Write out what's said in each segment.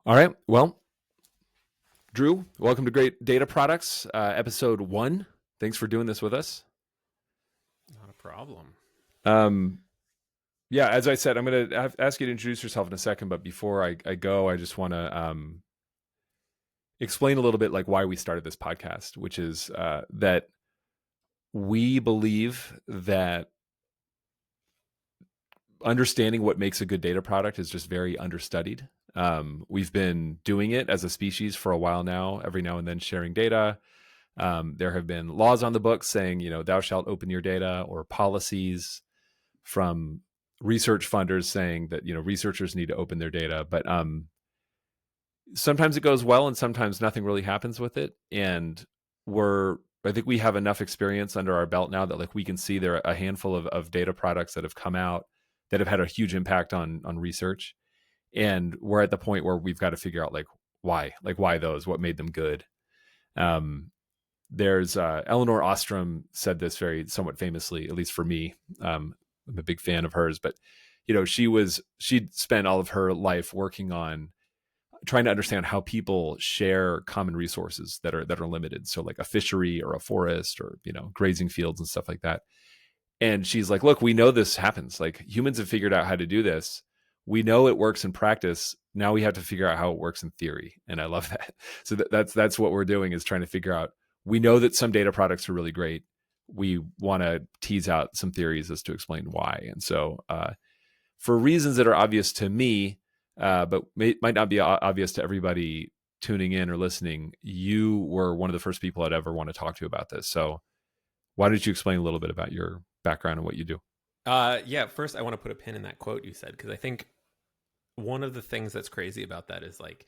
All right. Well, Drew, welcome to Great Data Products, episode 1. Thanks for doing this with us. Not a problem. Um, yeah, as I said, I'm going to ask you to introduce yourself in a second, but before I go, I just want to explain a little bit like why we started this podcast, which is that we believe that understanding what makes a good data product is just very understudied. We've been doing it as a species for a while now, every now and then sharing data. There have been laws on the books saying, thou shalt open your data, or policies from research funders saying that, researchers need to open their data. But sometimes it goes well and sometimes nothing really happens with it. And I think we have enough experience under our belt now that like we can see there are a handful of data products that have come out that have had a huge impact on research. And we're at the point where we've got to figure out why those, what made them good. There's Eleanor Ostrom said this very somewhat famously, at least for me. I'm a big fan of hers, but she'd spent all of her life working on trying to understand how people share common resources that are limited. So like a fishery or a forest or grazing fields and stuff like that. And she's like, look, we know this happens. Like humans have figured out how to do this. We know it works in practice. Now we have to figure out how it works in theory. And I love that. So that's what we're doing, is trying to figure out. We know that some data products are really great. We want to tease out some theories as to explain why. And so for reasons that are obvious to me, but might not be obvious to everybody tuning in or listening, you were one of the first people I'd ever want to talk to about this. So why don't you explain a little bit about your background and what you do? Yeah, first I want to put a pin in that quote you said, because I think one of the things that's crazy about that is like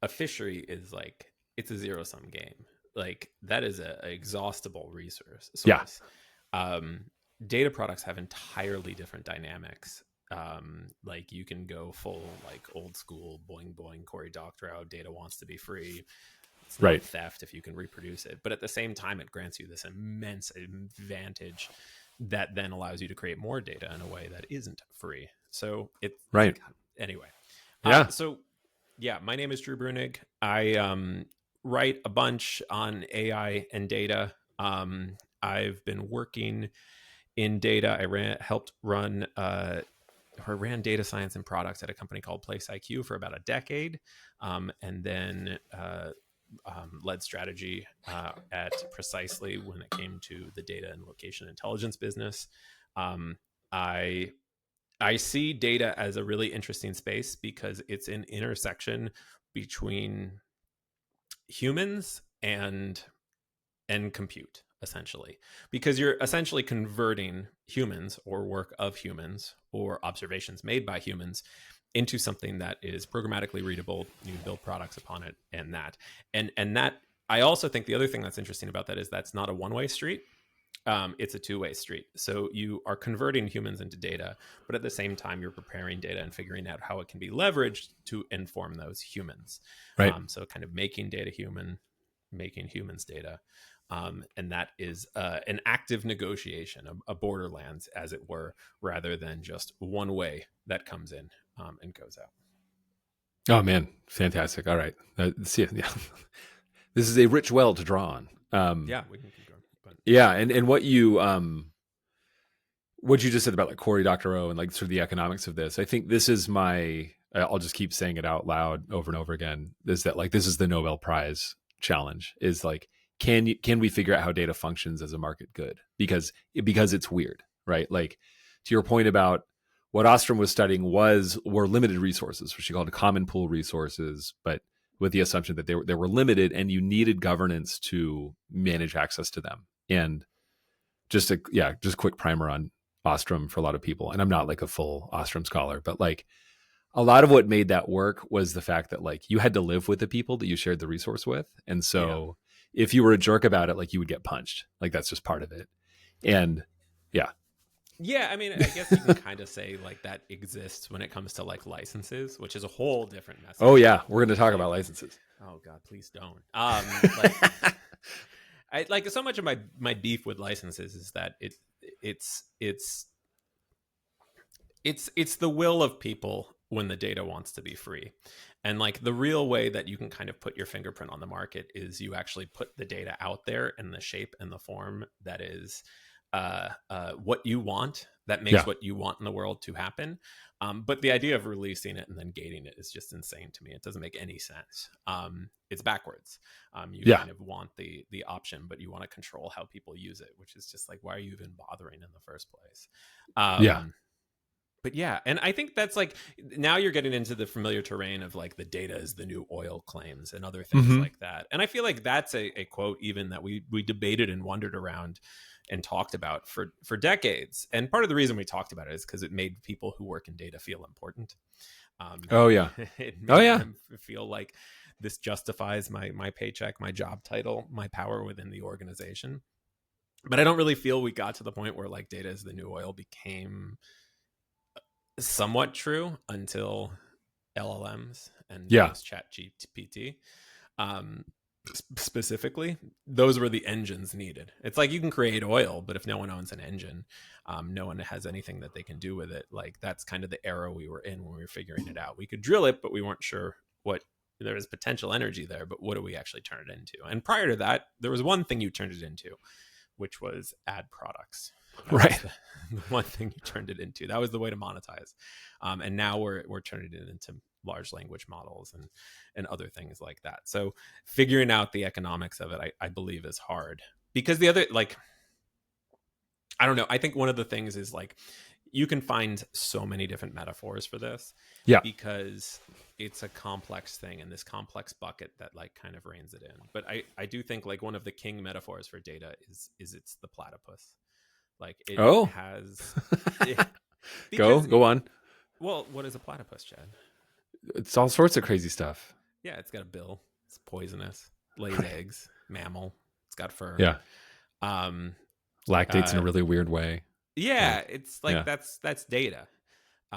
a fishery is like, it's a zero sum game. Like that is a exhaustible resource Yeah. source. Data products have entirely different dynamics. Like you can go full like old school boing boing Cory Doctorow, data wants to be free. It's not Right. theft if you can reproduce it, but at the same time it grants you this immense advantage that then allows you to create more data in a way that isn't free. So it's Right. anyway. Yeah. So yeah, my name is Drew Breunig. I write a bunch on AI and data. I've been working in data. Helped run or ran data science and products at a company called Place IQ for about a decade, and then led strategy at Precisely when it came to the data and location intelligence business. I I see data as a really interesting space because it's an intersection between humans and compute, essentially, because you're essentially converting humans or work of humans or observations made by humans into something that is programmatically readable. You can build products upon it, and that I also think the other thing that's interesting about that is that's not a one-way street. It's a two-way street. So you are converting humans into data, but at the same time, you're preparing data and figuring out how it can be leveraged to inform those humans. Right. So kind of making data human, making humans data. And that is an active negotiation, a borderlands, as it were, rather than just one way that comes in and goes out. Oh man, fantastic. All right. See, yeah. This is a rich well to draw on. Yeah, we can keep going. But Yeah, and what you just said about like Cory Doctorow and like sort of the economics of this, I think this is my. I'll just keep saying it out loud over and over again. Is that like this is the Nobel Prize challenge? Is like can we figure out how data functions as a market good? Because it's weird, right? Like to your point about what Ostrom was studying were limited resources, which she called common pool resources, but with the assumption that they were limited and you needed governance to manage access to them. And just a quick primer on Ostrom for a lot of people. And I'm not like a full Ostrom scholar, but like a lot of what made that work was the fact that like you had to live with the people that you shared the resource with. And so if you were a jerk about it, like you would get punched. Like that's just part of it. And yeah. yeah, I mean, I guess you can kind of say like that exists when it comes to like licenses, which is a whole different Oh message. yeah, we're going to talk Like, about licenses. oh God, please don't. Like I like so much of my beef with licenses is that it's it's the will of people when the data wants to be free. And like the real way that you can kind of put your fingerprint on the market is you actually put the data out there in the shape and the form that is what you want, that makes Yeah. what you want in the world to happen. But the idea of releasing it and then gating it is just insane to me. It doesn't make any sense. It's backwards. You Yeah. kind of want the option, but you want to control how people use it, which is just like, why are you even bothering in the first place? Yeah. But yeah, and I think that's like, now you're getting into the familiar terrain of like the data is the new oil claims and other things Mm-hmm. like that. And I feel like that's a quote even that we debated and wondered around and talked about for decades. And part of the reason we talked about it is because it made people who work in data feel important. Oh yeah. It Oh made yeah. them feel like this justifies my paycheck, my job title, my power within the organization. But I don't really feel we got to the point where like data is the new oil became somewhat true until LLMs and Yeah. post chat GPT. Specifically, those were the engines needed. It's like you can create oil, but if no one owns an engine, no one has anything that they can do with it. Like that's kind of the era we were in when we were figuring it out. We could drill it, but we weren't sure what, there was potential energy there, but what do we actually turn it into? And prior to that, there was one thing you turned it into, which was ad products. That Right. was the one thing you turned it into. That was the way to monetize. And now we're turning it into large language models and other things like that. So figuring out the economics of it, I believe is hard, because the other, like, I don't know. I think one of the things is like, you can find so many different metaphors for this, Yeah. because it's a complex thing and this complex bucket that like kind of reins it in. But I do think like one of the king metaphors for data is it's the platypus. Like it Oh. has Go on. Well, what is a platypus, Chad? It's all sorts of crazy stuff. Yeah, it's got a bill. It's poisonous. Lays eggs. Mammal. It's got fur. Yeah. Um. Lactates in a really weird way. Yeah, it's like Yeah. that's data.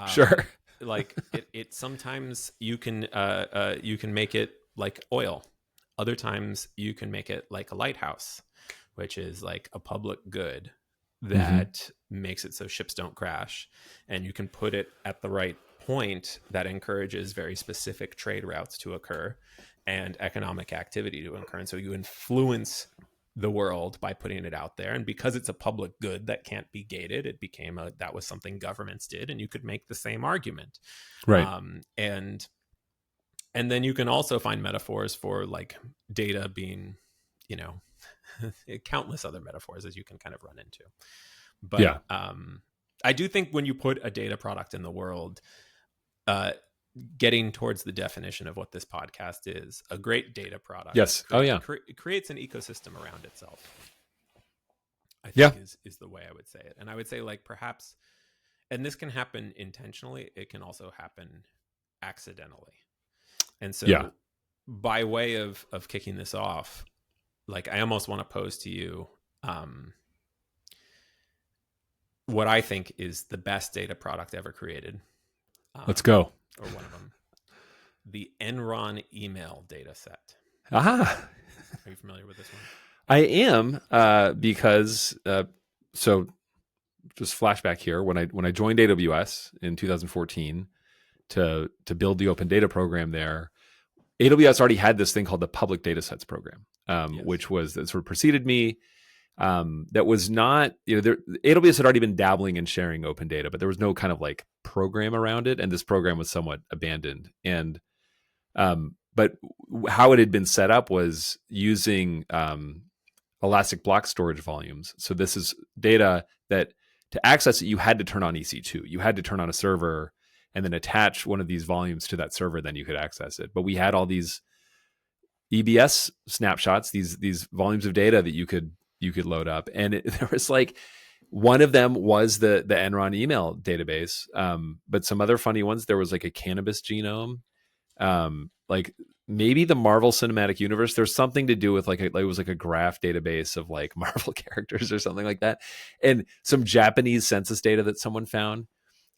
Sure. Like it sometimes you can make it like oil. Other times you can make it like a lighthouse, which is like a public good that makes it so ships don't crash, and you can put it at the right point that encourages very specific trade routes to occur and economic activity to occur. And so you influence the world by putting it out there. And because it's a public good that can't be gated, it became that was something governments did, and you could make the same argument. Right. And then you can also find metaphors for like data being, countless other metaphors as you can kind of run into. But yeah. I do think when you put a data product in the world, getting towards the definition of what this podcast is, a great data product. Yes. It creates an ecosystem around itself. I think is the way I would say it. And I would say like perhaps, and this can happen intentionally, it can also happen accidentally. And so by way of kicking this off, like I almost want to pose to you what I think is the best data product ever created. Let's go. Or one of them. The Enron email data set. Ah. Are you familiar with this one? I am, because so just flashback here, when I joined AWS in 2014 to build the open data program there, AWS already had this thing called the public datasets program, which was that sort of preceded me. That was not, AWS had already been dabbling in sharing open data, but there was no kind of like program around it, and this program was somewhat abandoned. And but how it had been set up was using elastic block storage volumes. So this is data that to access it, you had to turn on EC2. You had to turn on a server and then attach one of these volumes to that server, then you could access it. But we had all these EBS snapshots, these volumes of data that you could load up, and there was like one of them was the Enron email database, but some other funny ones. There was like a cannabis genome, like maybe the Marvel Cinematic Universe. There's something to do with like it was like a graph database of like Marvel characters or something like that, and some Japanese census data that someone found.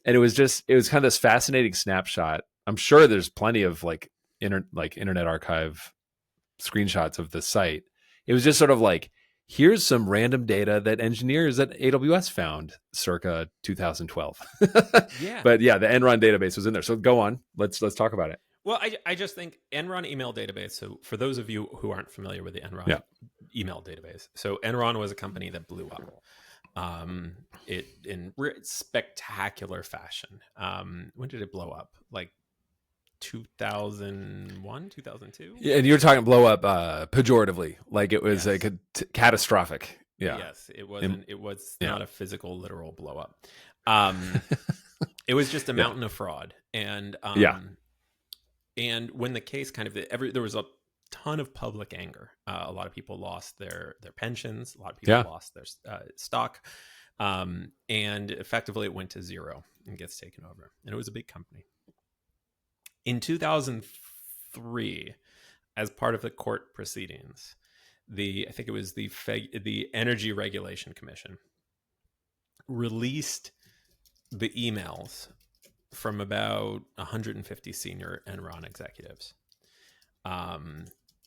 And it was kind of this fascinating snapshot. I'm sure there's plenty of like Internet Archive screenshots of the site. It was just sort of like, here's some random data that engineers at AWS found circa 2012. Yeah. But yeah, the Enron database was in there. So go on. Let's talk about it. Well, I just think Enron email database. So for those of you who aren't familiar with the Enron Yeah. email database, so Enron was a company that blew up. It in spectacular fashion. When did it blow up? Like 2001, 2002? Yeah, and you're talking blow up pejoratively, like it was Yes. like catastrophic. Yeah. Yes, it wasn't. It was Yeah. not a physical, literal blow up. It was just a mountain of fraud, and Yeah. and when the case kind of there was a ton of public anger. A lot of people lost their pensions. A lot of people Yeah. lost their stock, and effectively it went to zero and gets taken over. And it was a big company. In 2003, as part of the court proceedings, I think it was the Energy Regulation Commission released the emails from about 150 senior Enron executives.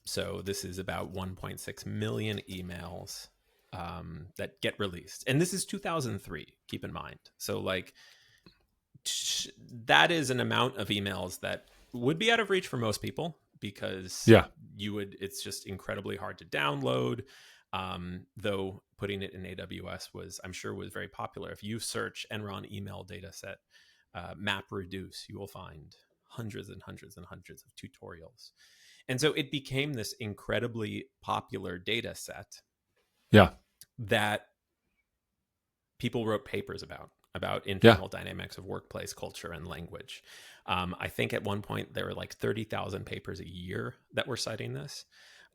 So this is about 1.6 million emails that get released. And this is 2003, keep in mind. So like that is an amount of emails that would be out of reach for most people because it's just incredibly hard to download. Though putting it in AWS I'm sure was very popular. If you search Enron email dataset, map reduce, you will find hundreds and hundreds and hundreds of tutorials. And so it became this incredibly popular data set that people wrote papers about internal dynamics of workplace culture and language. I think at one point there were like 30,000 papers a year that were citing this.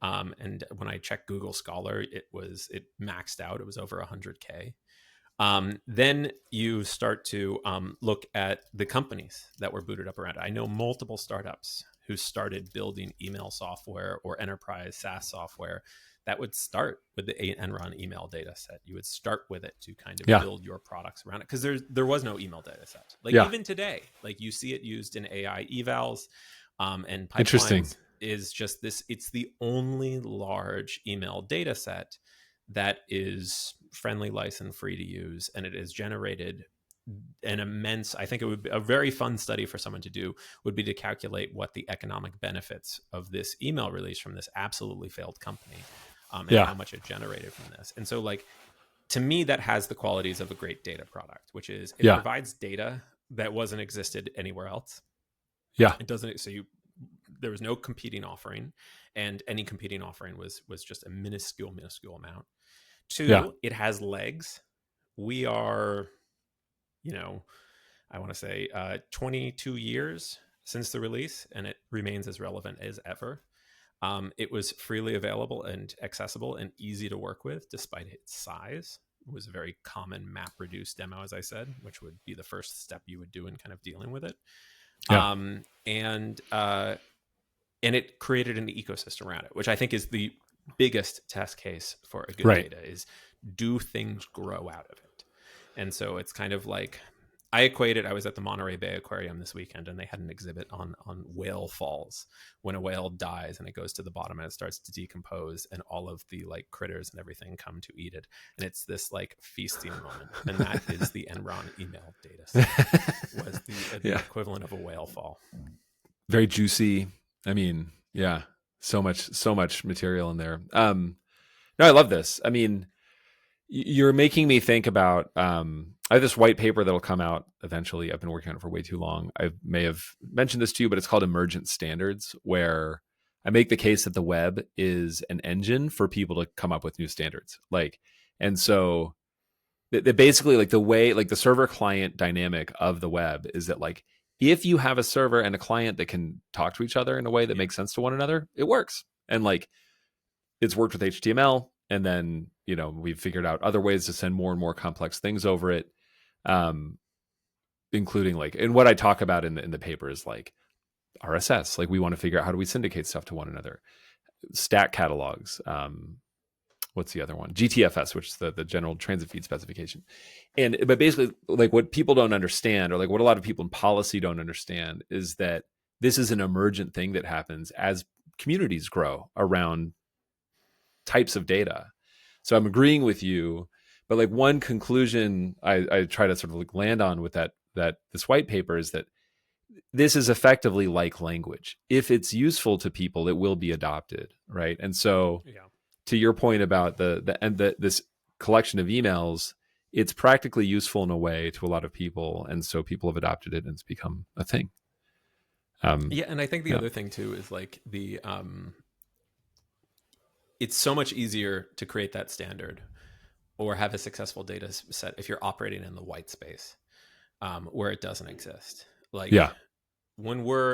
And when I checked Google Scholar, it maxed out. It was over 100K. Then you start to look at the companies that were booted up around it. I know multiple startups who started building email software or enterprise SaaS software that would start with the Enron email data set. You would start with it to kind of build your products around it because there was no email data set. Like even today, like you see it used in AI evals and pipelines. Interesting. Is just this. It's the only large email data set that is friendly, license free to use, and it has generated an immense, I think it would be a very fun study for someone to do would be to calculate what the economic benefits of this email release from this absolutely failed company and how much it generated from this. And so like, to me, that has the qualities of a great data product, which is it provides data that wasn't existed anywhere else. Yeah. It doesn't, there was no competing offering, and any competing offering was just a minuscule amount. Two, it has legs. We are, I want to say 22 years since the release, and it remains as relevant as ever. It was freely available and accessible and easy to work with despite its size. It was a very common map reduce demo, as I said, which would be the first step you would do in kind of dealing with it. And it created an ecosystem around it, which I think is the biggest test case for a good data is, do things grow out of it? And so it's kind of like, I was at the Monterey Bay Aquarium this weekend, and they had an exhibit on whale falls, when a whale dies and it goes to the bottom and it starts to decompose, and all of the like critters and everything come to eat it. And it's this like feasting moment. And that is the Enron email data set, was the equivalent of a whale fall. Very juicy. I mean, so much material in there. No, I love this. I mean, you're making me think about, I have this white paper that'll come out eventually. I've been working on it for way too long. I may have mentioned this to you, but it's called Emergent Standards, where I make the case that the web is an engine for people to come up with new standards. And so basically like the way, like the server client dynamic of the web is that like, if you have a server and a client that can talk to each other in a way that makes sense to one another, it works. And like, it's worked with HTML. And then, we've figured out other ways to send more and more complex things over it. Including like, and what I talk about in the paper is like RSS. Like we want to figure out how do we syndicate stuff to one another. Stack catalogs. What's the other one? GTFS, which is the general transit feed specification. But basically, like what people don't understand, or like what a lot of people in policy don't understand, is that this is an emergent thing that happens as communities grow around types of data. So I'm agreeing with you, but like one conclusion I try to sort of like land on with that this white paper is that this is effectively like language. If it's useful to people, it will be adopted, right? And so Yeah. to your point about this collection of emails, it's practically useful in a way to a lot of people, and so people have adopted it, and it's become a thing. Yeah, and I think the Yeah, other thing too is like it's so much easier to create that standard or have a successful data set if you're operating in the white space where it doesn't exist. Like yeah,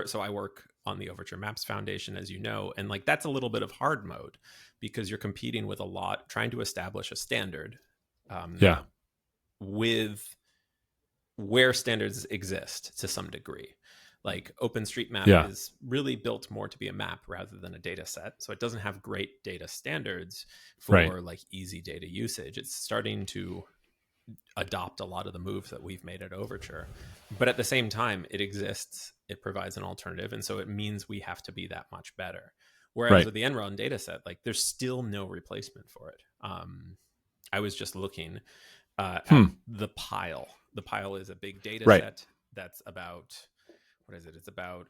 so I work on the Overture Maps Foundation, as you know, and like that's a little bit of hard mode because you're competing with a lot, trying to establish a standard yeah, with where standards exist to some degree. Like OpenStreetMap yeah, is really built more to be a map rather than a data set. So it doesn't have great data standards right, for like easy data usage. It's starting to adopt a lot of the moves that we've made at Overture. But at the same time, it exists, it provides an alternative. And so it means we have to be that much better. Whereas right, with the Enron data set, like there's still no replacement for it. I was just looking at hmm, the pile. The pile is a big data right, set that's about, what is it? It's about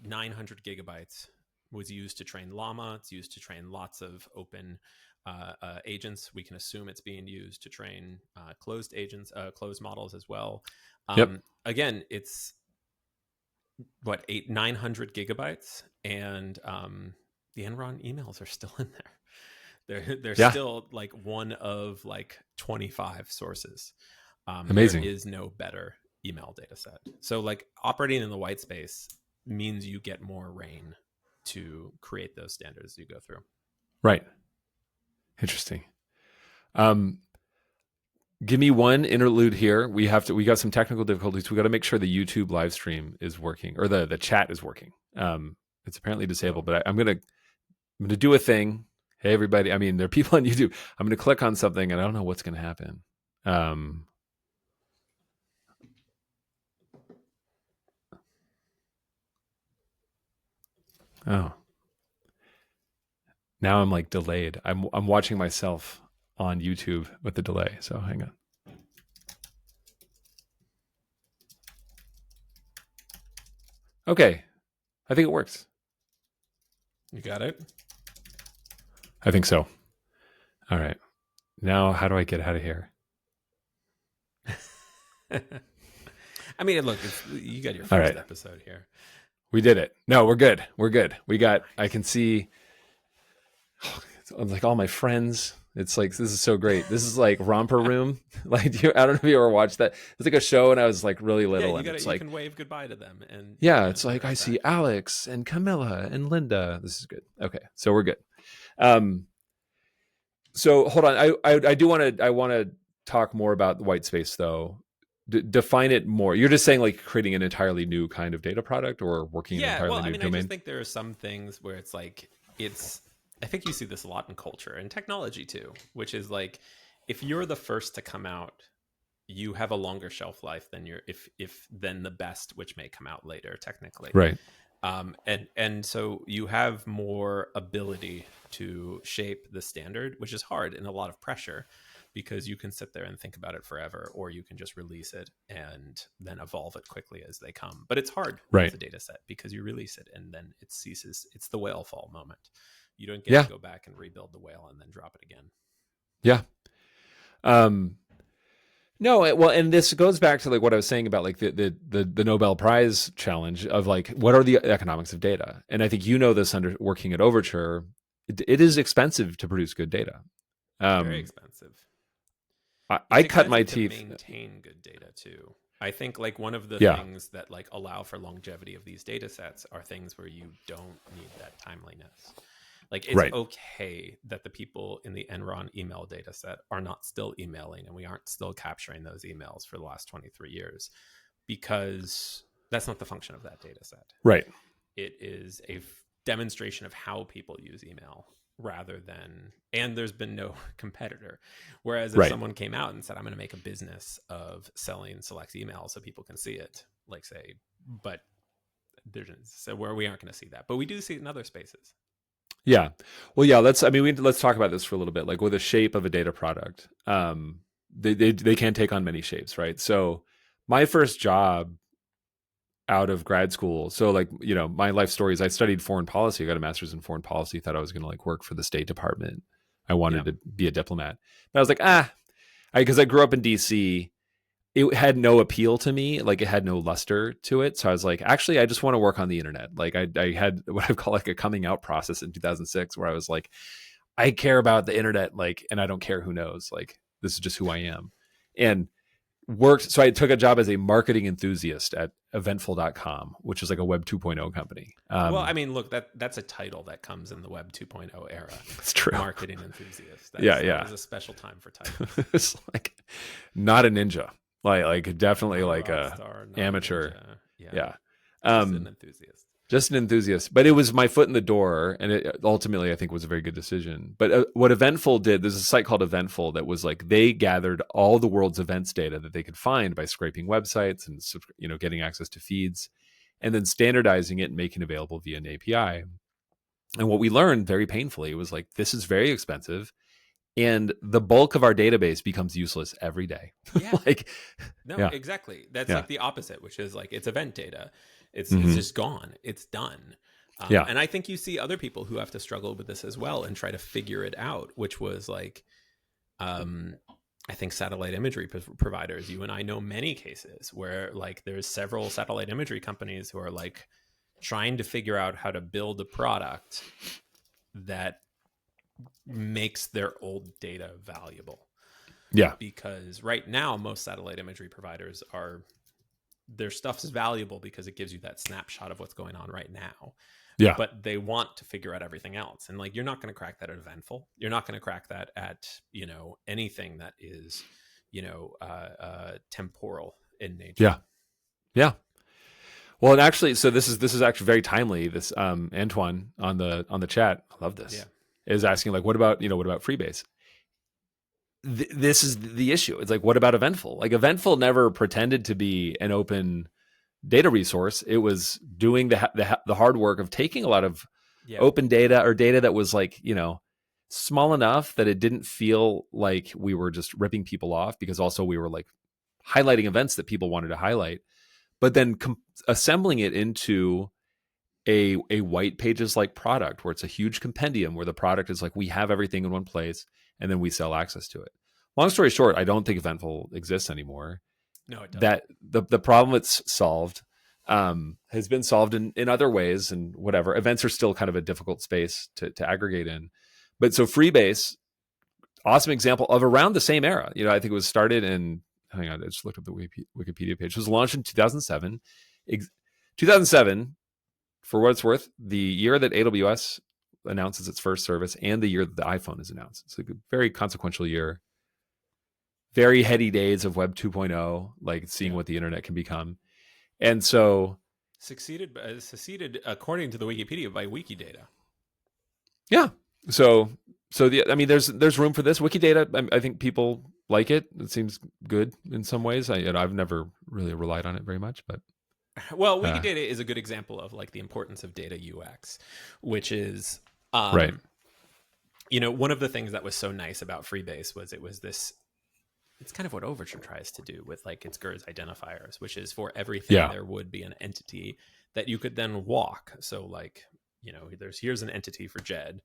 900 gigabytes was used to train Llama. It's used to train lots of open agents. We can assume it's being used to train closed agents, closed models as well. yep, Again, it's what 900 gigabytes, and the Enron emails are still in there. They're yeah, still like one of like 25 sources. There amazing, is no better email data set. So like operating in the white space means you get more rain to create those standards you go through. right, interesting. Um, Give me one interlude here. We got some technical difficulties. We got to make sure the YouTube live stream is working or the chat is working. It's apparently Oh, disabled, but I'm gonna do a thing. Hey everybody! I mean, there are people on YouTube. I'm gonna click on something, and I don't know what's gonna happen. Um, oh, now I'm like delayed. I'm watching myself on YouTube with the delay. So hang on. Okay, I think it works. you got it. I think so. All right. Now, how do I get out of here? I mean, look, you got your All first right. episode here. We did it. No, we're good. We're good. I Nice. can see like all my friends. It's like, this is so great. This is like Romper Room. Like, I don't know if you ever watched that. It's like a show, and I was like really Yeah, little, you and got it. it's You like, can wave goodbye to them, and yeah, you know it's they're like I right see back. Alex and Camilla and Linda. This is good. Okay, so we're good. Um, so hold on. I do want to talk more about the white space though. Define it more. You're just saying like creating an entirely new kind of data product or working in an Yeah, well, entirely I new mean, I just domain. think there are some things where it's like it's. I think you see this a lot in culture and technology too, which is like if you're the first to come out, you have a longer shelf life than your if than the best, which may come out later technically. Right. And so you have more ability to shape the standard, which is hard and a lot of pressure because you can sit there and think about it forever, or you can just release it and then evolve it quickly as they come. But it's hard Right. with a data set because you release it and then it ceases. It's the whale fall moment. You don't get to Yeah. go back and rebuild the whale and then drop it again. Yeah. Um, No, well, and this goes back to like what I was saying about like the Nobel Prize challenge of like what are the economics of data, and I think you know this under working at Overture, it is expensive to produce good data. Very Um, expensive. I It's cut my expensive to teeth. maintain good data too. I think like one of the Yeah, things that like allow for longevity of these data sets are things where you don't need that timeliness. Like it's right, okay that the people in the Enron email data set are not still emailing and we aren't still capturing those emails for the last 23 years because that's not the function of that data set. right, It is a demonstration of how people use email rather than, and there's been no competitor. Whereas if right. someone came out and said, I'm going to make a business of selling select email so people can see it, like but there's so where we aren't going to see that, but we do see it in other spaces. Yeah. Well, yeah, let's talk about this for a little bit. Like with the shape of a data product, they can take on many shapes, right? So my first job out of grad school, so like, my life story is I studied foreign policy. I got a master's in foreign policy, thought I was going to like work for the State Department. I Yeah. wanted to be a diplomat. But I was like, because I grew up in DC, it had no appeal to me. Like it had no luster to it. So I was like, actually, I just want to work on the internet. Like I had what I call like a coming out process in 2006 where I was like, I care about the internet, like, and I don't care who knows. Like this is just who I am. And worked. So I took a job as a marketing enthusiast at eventful.com, which is like a web 2.0 company. Well, I mean, look, that's a title that comes in the Web 2.0 era. It's true. Marketing enthusiast. Yeah. That was a special time for titles. It's like not a ninja, like definitely Not like a star, amateur. Yeah. Yeah. Just an enthusiast. Just an enthusiast, but it was my foot in the door, and it ultimately I think was a very good decision. But what Eventful did, there's a site called Eventful that was like they gathered all the world's events data that they could find by scraping websites and getting access to feeds, and then standardizing it and making it available via an API. And what we learned very painfully was like this is very expensive, and the bulk of our database becomes useless every day. Yeah. Like, no, yeah. exactly. That's Yeah. like the opposite, which is like it's event data. It's Mhm. just gone. It's done. Yeah. And I think you see other people who have to struggle with this as well and try to figure it out, which was like, I think satellite imagery providers, you and I know many cases where like there's several satellite imagery companies who are like trying to figure out how to build a product that makes their old data valuable. Yeah. Because right now, most satellite imagery providers are, their stuff's valuable because it gives you that snapshot of what's going on right now. Yeah. But they want to figure out everything else. And like, you're not going to crack that at Eventful. You're not going to crack that at, anything that is, temporal in nature. Yeah. Yeah. Well, and actually, so this is actually very timely. This Antoine on the chat, I love this, is asking like, what about Freebase? This is the issue. It's like, what about Eventful? Like Eventful never pretended to be an open data resource. It was doing the hard work of taking a lot of open data or data that was like, small enough that it didn't feel like we were just ripping people off, because also we were like highlighting events that people wanted to highlight, but then assembling it into a white pages like product where it's a huge compendium where the product is like, we have everything in one place and then we sell access to it. Long story short, I don't think Eventful exists anymore. No, it doesn't. That the problem it's solved has been solved in other ways, and whatever. Events are still kind of a difficult space to aggregate in. But so Freebase, awesome example of around the same era. I think it was started in, hang on, I just looked up the Wikipedia page. It was launched in 2007. 2007, for what it's worth, the year that AWS announces its first service and the year that the iPhone is announced. It's a very consequential year. Very heady days of Web 2.0, like seeing what the internet can become. And so succeeded according to the Wikipedia by Wikidata. Yeah. So there's room for this. Wikidata, I think people like it. It seems good in some ways. I've never really relied on it very much, but well, Wikidata is a good example of like the importance of data UX, which is right. One of the things that was so nice about Freebase was it was this. It's kind of what Overture tries to do with like its GERS identifiers, which is for everything there would be an entity that you could then walk. So like, here's an entity for JED.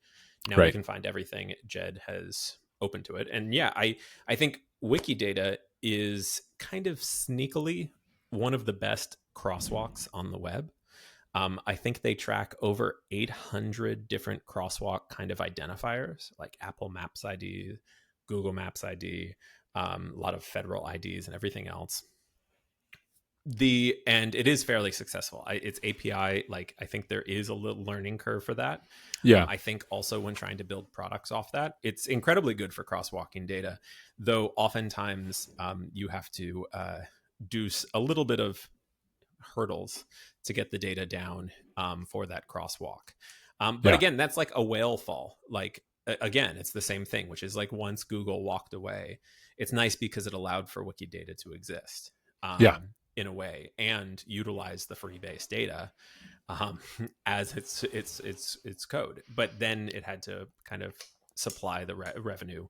Now we can find everything JED has open to it. And yeah, I think Wikidata is kind of sneakily one of the best crosswalks on the web. I think they track over 800 different crosswalk kind of identifiers, like Apple Maps ID, Google Maps ID, a lot of federal IDs and everything else. And it is fairly successful. It's API, like I think there is a little learning curve for that. Yeah. I think also when trying to build products off that, it's incredibly good for crosswalking data, though oftentimes you have to do a little bit of hurdles to get the data down for that crosswalk. But again, that's like a whale fall. Like, again, it's the same thing, which is like once Google walked away, it's nice because it allowed for Wikidata to exist. in a way and utilize the free base data um, as its code. But then it had to kind of supply the revenue,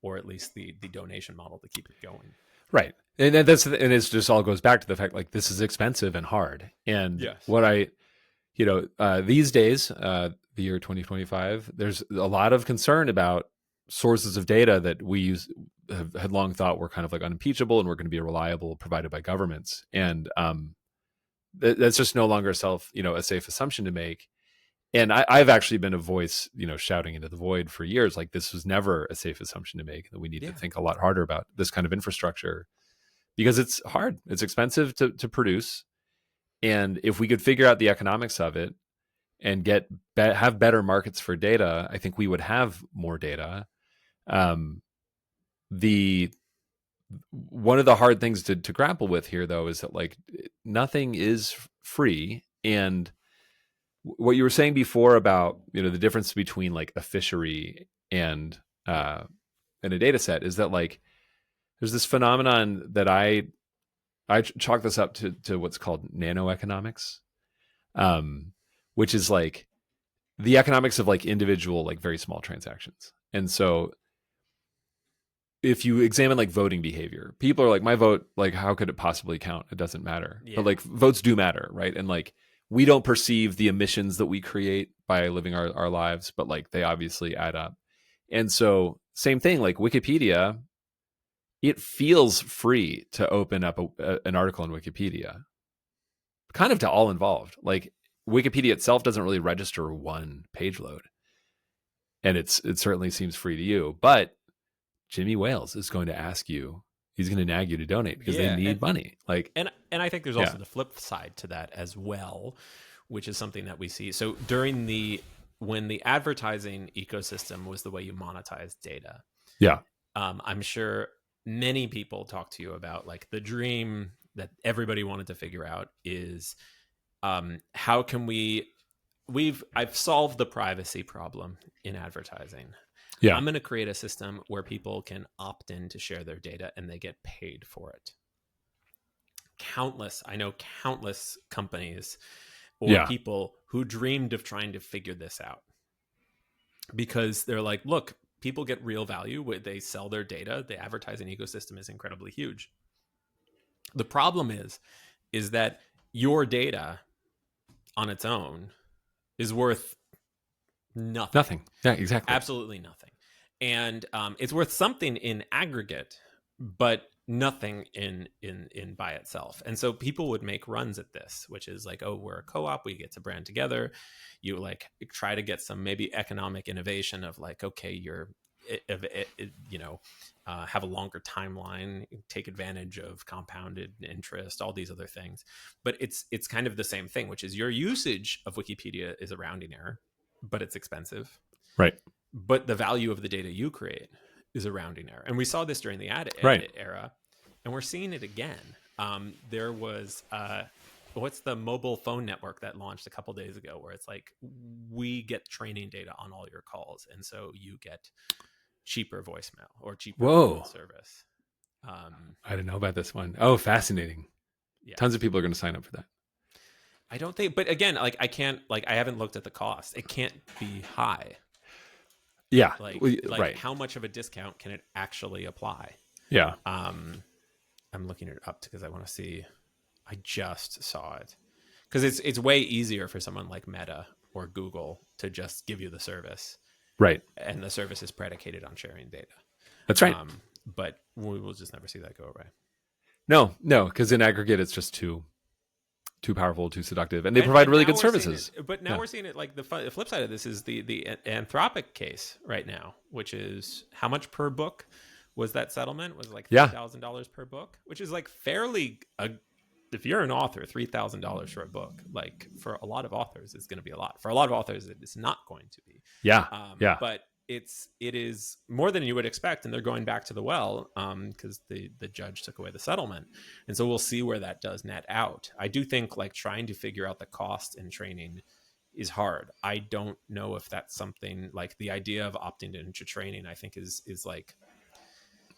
or at least the donation model to keep it going. Right. And it's just all goes back to the fact like this is expensive and hard. And Yes. what I, these days, the year 2025, there's a lot of concern about sources of data that we had long thought were kind of like unimpeachable and were going to be reliable, provided by governments. And that's just no longer a safe assumption to make. And I've actually been a voice, shouting into the void for years. Like this was never a safe assumption to make. That we need to think a lot harder about this kind of infrastructure because it's hard, it's expensive to produce, and if we could figure out the economics of it and have better markets for data, I think we would have more data. The one of the hard things to grapple with here, though, is that like nothing is free, and what you were saying before about the difference between like a fishery and a data set is that like there's this phenomenon that I chalk this up to what's called nanoeconomics, which is like the economics of like individual, like very small transactions. And so if you examine like voting behavior, people are like, my vote, like how could it possibly count? It doesn't matter. Yeah. But like votes do matter, right? And like we don't perceive the emissions that we create by living our lives, but like they obviously add up. And so same thing, like Wikipedia, it feels free to open up an article in Wikipedia, kind of to all involved. Like Wikipedia itself doesn't really register one page load, and it certainly seems free to you. But Jimmy Wales is going to ask you, he's going to nag you to donate because they need money. Like, and I think there's also the flip side to that as well, which is something that we see. So when the advertising ecosystem was the way you monetize data, I'm sure many people talk to you about like the dream that everybody wanted to figure out is how can I've solved the privacy problem in advertising. I'm going to create a system where people can opt in to share their data and they get paid for it. I know countless companies or people who dreamed of trying to figure this out because they're like, look, people get real value when they sell their data. The advertising ecosystem is incredibly huge. The problem is that your data on its own is worth nothing. Nothing. Yeah, exactly. Absolutely nothing. And it's worth something in aggregate, but nothing in by itself. And so people would make runs at this, which is like, oh, we're a co-op, we get to brand together. You like try to get some maybe economic innovation of like, okay, have a longer timeline, take advantage of compounded interest, all these other things. But it's kind of the same thing, which is your usage of Wikipedia is a rounding error, but it's expensive. Right. But the value of the data you create is a rounding error. And we saw this during the ad era, and we're seeing it again. There was, what's the mobile phone network that launched a couple days ago where it's like, we get training data on all your calls. And so you get cheaper voicemail or cheaper phone service. I didn't know about this one. Oh, fascinating. Yeah. Tons of people are going to sign up for that. I don't think, but again, like I haven't looked at the cost. It can't be high. Yeah. Right. How much of a discount can it actually apply? Yeah. I'm looking it up because I want to see. I just saw it because it's way easier for someone like Meta or Google to just give you the service. Right. And the service is predicated on sharing data. That's right. But we will just never see that go away. No, because in aggregate, it's just too powerful, too seductive, and they provide really good services. But now we're seeing it like the flip side of this is the Anthropic case right now, which is how much per book was that settlement? Was like $3,000 per book, which is like fairly. If you're an author, $3,000 for a book, like for a lot of authors, it's going to be a lot. For a lot of authors, it's not going to be. Yeah. But it is more than you would expect, and they're going back to the well because the judge took away the settlement, and so we'll see where that does net out. I do think like trying to figure out the cost in training is hard. I don't know if that's something like the idea of opting into training. I think is like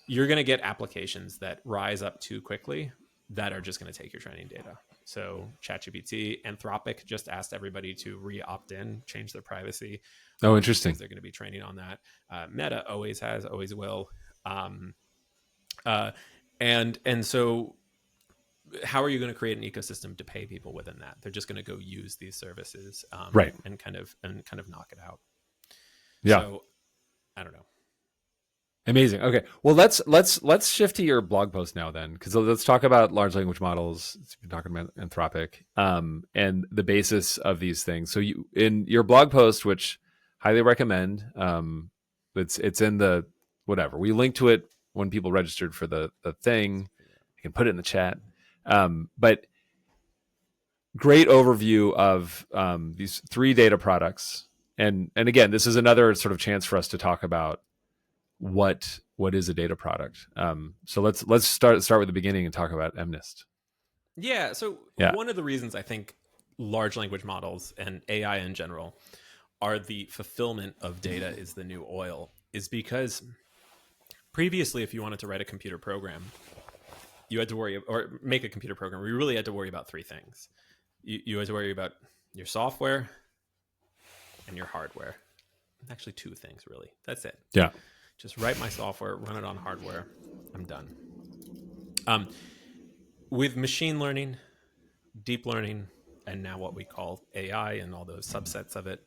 you're going to get applications that rise up too quickly, that are just going to take your training data. So ChatGPT, Anthropic just asked everybody to re-opt in, change their privacy, Oh, because interesting. they're going to be training on that. Meta always has, always will. Uh, and so how are you going to create an ecosystem to pay people within that? They're just going to go use these services, Right. and kind of knock it out. Yeah. So I don't know. Amazing. Okay. Well, let's shift to your blog post now then, because let's talk about large language models. You're talking about Anthropic, and the basis of these things. So you in your blog post, which highly recommend, it's in the whatever we link to it when people registered for the thing. You can put it in the chat. But great overview of these 3 data products, and again, this is another sort of chance for us to talk about what is a data product. So let's start with the beginning and talk about MNIST. Yeah. So Yeah. one of the reasons I think large language models and AI in general are the fulfillment of data is the new oil is because previously, if you wanted to write a computer program, you had to worry or make a computer program. You really had to worry about 3 things. You had to worry about your software and your hardware. Actually, 2 things, really. That's it. Yeah. Just write my software, run it on hardware. I'm done. With machine learning, deep learning, and now what we call AI and all those subsets of it,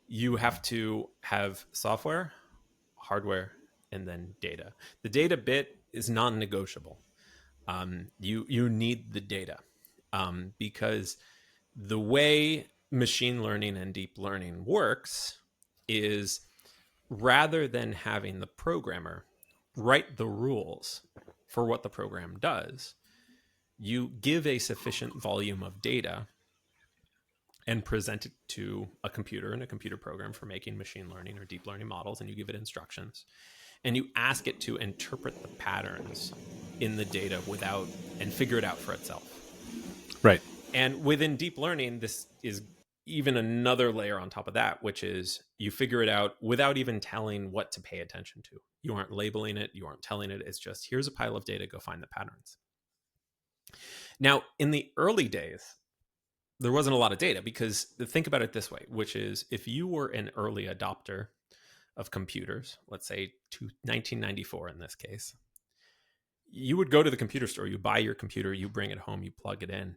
you have to have software, hardware, and then data. The data bit is non-negotiable. You need the data, because the way machine learning and deep learning works is rather than having the programmer write the rules for what the program does, you give a sufficient volume of data and present it to a computer and a computer program for making machine learning or deep learning models, and you give it instructions and you ask it to interpret the patterns in the data and figure it out for itself. Right. And within deep learning, this is even another layer on top of that, which is you figure it out without even telling what to pay attention to. You aren't labeling it, you aren't telling it. It's just, here's a pile of data, go find the patterns. Now, in the early days, there wasn't a lot of data, because think about it this way, which is if you were an early adopter of computers, let's say 1994 in this case, you would go to the computer store, you buy your computer, you bring it home, you plug it in,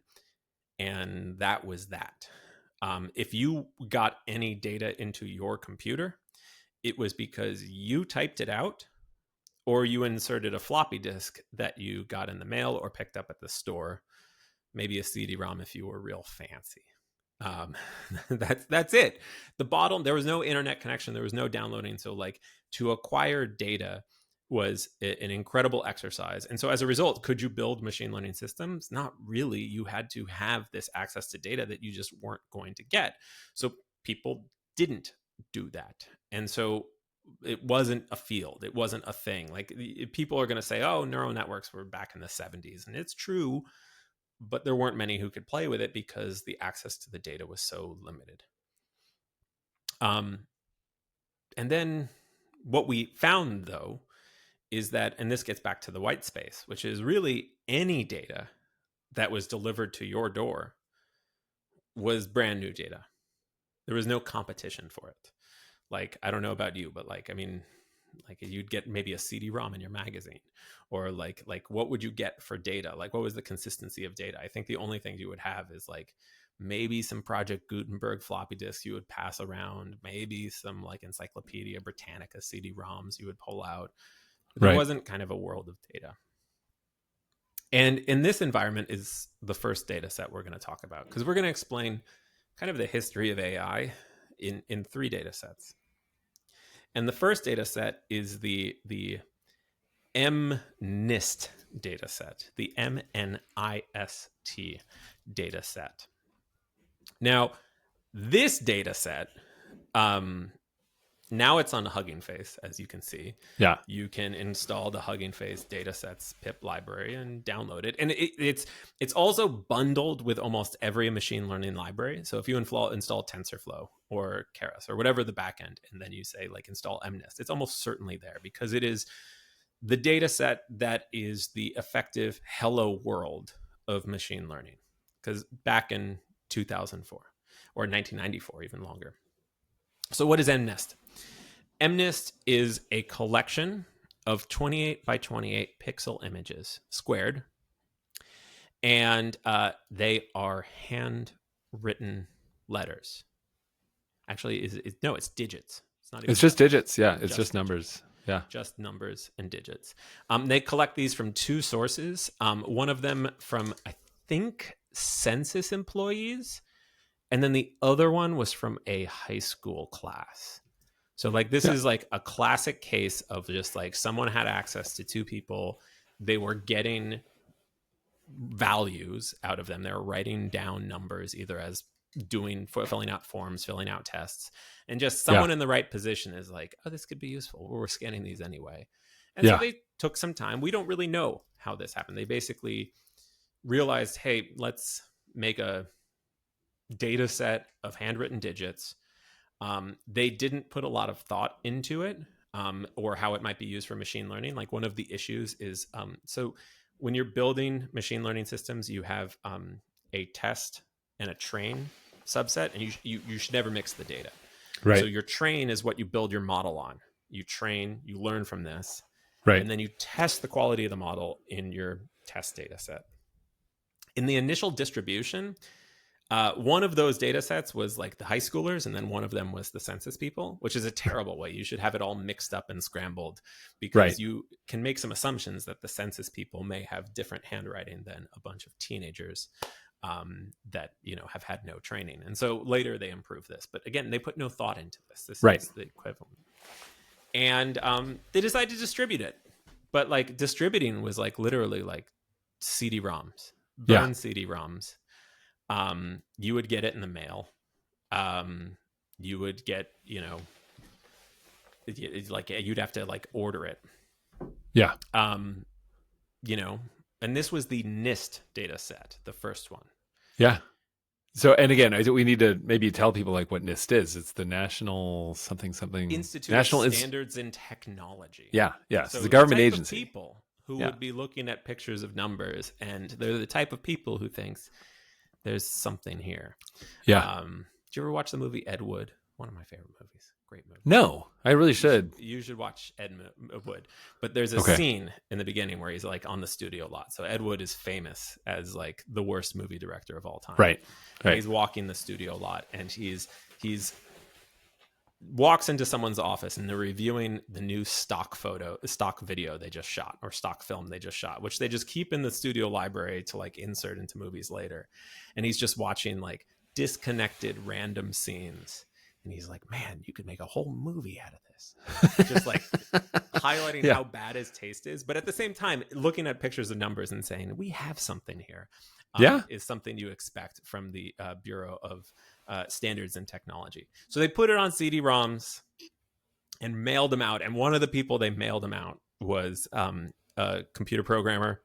and that was that. If you got any data into your computer, it was because you typed it out or you inserted a floppy disk that you got in the mail or picked up at the store, maybe a CD-ROM if you were real fancy. That's it. The bottom, there was no internet connection, there was no downloading. So like to acquire data was an incredible exercise. And so as a result, could you build machine learning systems? Not really. You had to have this access to data that you just weren't going to get. So people didn't do that. And so it wasn't a field. It wasn't a thing. Like people are going to say, oh, neural networks were back in the 70s. And it's true, but there weren't many who could play with it because the access to the data was so limited. And then what we found, though, is that, and this gets back to the white space, which is really any data that was delivered to your door was brand new data. There was no competition for it. Like, I don't know about you, but like, I mean, like you'd get maybe a CD-ROM in your magazine, or like what would you get for data? Like, what was the consistency of data? I think the only thing you would have is like maybe some Project Gutenberg floppy disks you would pass around, maybe some like Encyclopedia Britannica CD-ROMs you would pull out. There wasn't kind of a world of data. And in this environment is the first data set we're going to talk about, because we're going to explain kind of the history of AI in 3 data sets. And the first data set is the MNIST data set, the MNIST data set. Now, this data set, now it's on Hugging Face, as you can see. Yeah. You can install the Hugging Face datasets pip library and download it. And it's also bundled with almost every machine learning library. So if you install TensorFlow or Keras or whatever the backend, and then you say like install MNIST, it's almost certainly there, because it is the data set that is the effective hello world of machine learning. Because back in 2004 or 1994, even longer. So what is MNIST? MNIST is a collection of 28 by 28 pixel images squared. And they are handwritten letters. Actually, no, it's digits. It's not even. It's just digits. Yeah, it's just digits. numbers. Yeah, just numbers and digits. They collect these from two sources. One of them from, I think, census employees, and then the other one was from a high school class. So like this is like a classic case of just like someone had access to two people. They were getting values out of them. They're writing down numbers either as filling out forms, filling out tests, and just someone in the right position is like, oh, this could be useful. We're scanning these anyway. And so they took some time. We don't really know how this happened. They basically realized, hey, let's make a data set of handwritten digits. They didn't put a lot of thought into it or how it might be used for machine learning. Like one of the issues is, so when you're building machine learning systems, you have a test and a train subset, and you should never mix the data. right. So your train is what you build your model on. You train, you learn from this, right. and then you test the quality of the model in your test data set. In the initial distribution, one of those data sets was like the high schoolers, and then one of them was the census people, which is a terrible way. You should have it all mixed up and scrambled, because you can make some assumptions that the census people may have different handwriting than a bunch of teenagers that have had no training. And so later they improved this, but again, they put no thought into this. This is the equivalent. And they decided to distribute it, but like distributing was like literally like CD-ROMs, burn CD-ROMs. You would get it in the mail. You would get, like you'd have to like order it. Yeah. And this was the NIST data set, the first one. Yeah. So, and again, we need to maybe tell people like what NIST is. It's the National something Institute National of Standards in Technology. Yeah. Yeah. So it's a government the type agency. Of people who would be looking at pictures of numbers, and they're the type of people who thinks there's something here. Yeah. Did you ever watch the movie Ed Wood? One of my favorite movies. Great movie. No, I really should. You should watch Ed Wood. But there's a scene in the beginning where he's like on the studio lot. So Ed Wood is famous as like the worst movie director of all time. Right. And he's walking the studio lot, and he's walks into someone's office, and they're reviewing the new stock video they just shot, or stock film they just shot, which they just keep in the studio library to like insert into movies later. And he's just watching like disconnected random scenes. And he's like, man, you could make a whole movie out of this. Just like highlighting how bad his taste is. But at the same time, looking at pictures of numbers and saying, we have something here, is something you expect from the Bureau of Standards and Technology. So they put it on CD-ROMs and mailed them out. And one of the people they mailed them out was a computer programmer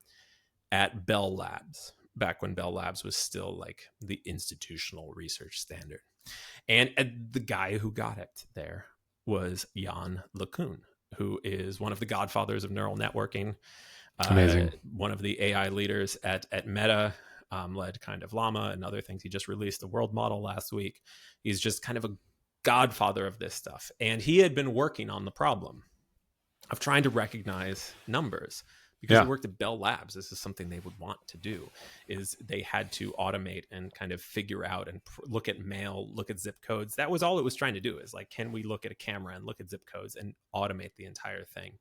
at Bell Labs, back when Bell Labs was still like the institutional research standard. And the guy who got it there was Jan LeCun, who is one of the godfathers of neural networking. Amazing. One of the AI leaders at Meta, led kind of Llama and other things. He just released the world model last week. He's just kind of a godfather of this stuff. And he had been working on the problem of trying to recognize numbers. Because he worked at Bell Labs, this is something they would want to do, is they had to automate and kind of figure out and look at mail, look at zip codes. That was all it was trying to do, is like, can we look at a camera and look at zip codes and automate the entire thing?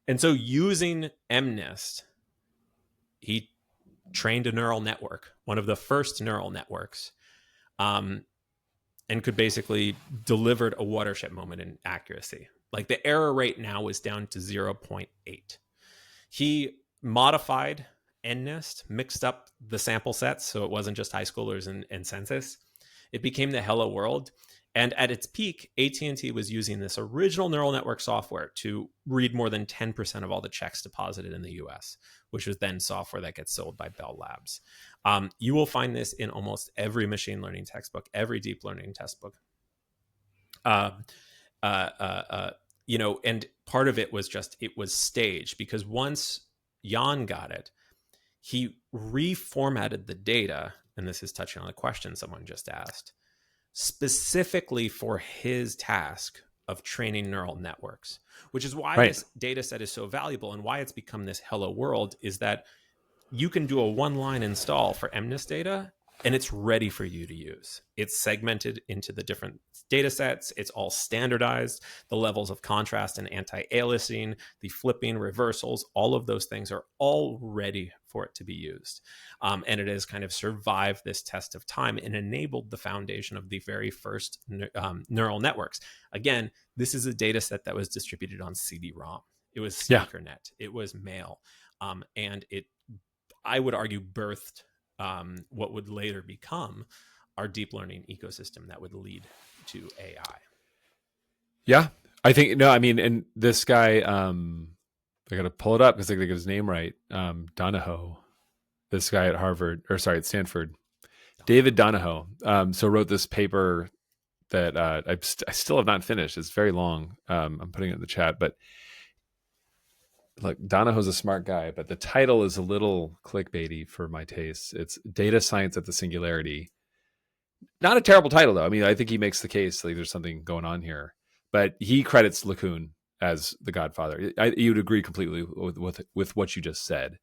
And so using MNIST, he trained a neural network, one of the first neural networks, and could basically delivered a watershed moment in accuracy. Like the error rate now is down to 0.8. He modified NNIST, mixed up the sample sets so it wasn't just high schoolers and census. It became the hello world. And at its peak, AT&T was using this original neural network software to read more than 10% of all the checks deposited in the US, which was then software that gets sold by Bell Labs. You will find this in almost every machine learning textbook, every deep learning textbook. and part of it was just, it was staged, because once Jan got it, he reformatted the data, and this is touching on the question someone just asked, specifically for his task of training neural networks, which is why Right. this data set is so valuable, and why it's become this hello world, is that you can do a one-line install for MNIST data, and it's ready for you to use. It's segmented into the different data sets. It's all standardized. The levels of contrast and anti-aliasing, the flipping, reversals, all of those things are all ready for it to be used. And it has kind of survived this test of time and enabled the foundation of the very first neural networks. Again, this is a data set that was distributed on CD-ROM. It was SneakerNet. It was mail. And it, I would argue, birthed what would later become our deep learning ecosystem that would lead to AI. Yeah, I think, no, I mean, and this guy, I got to pull it up because I got to get his name right. Donahoe, this guy at Harvard, or sorry, at Stanford, David Donahoe. So wrote this paper that I still have not finished. It's very long. I'm putting it in the chat, but look, Donahoe's a smart guy, but the title is a little clickbaity for my tastes. It's Data Science at the Singularity. Not a terrible title, though. I mean, I think he makes the case like there's something going on here. But he credits LeCun as the godfather. You would agree completely with what you just said.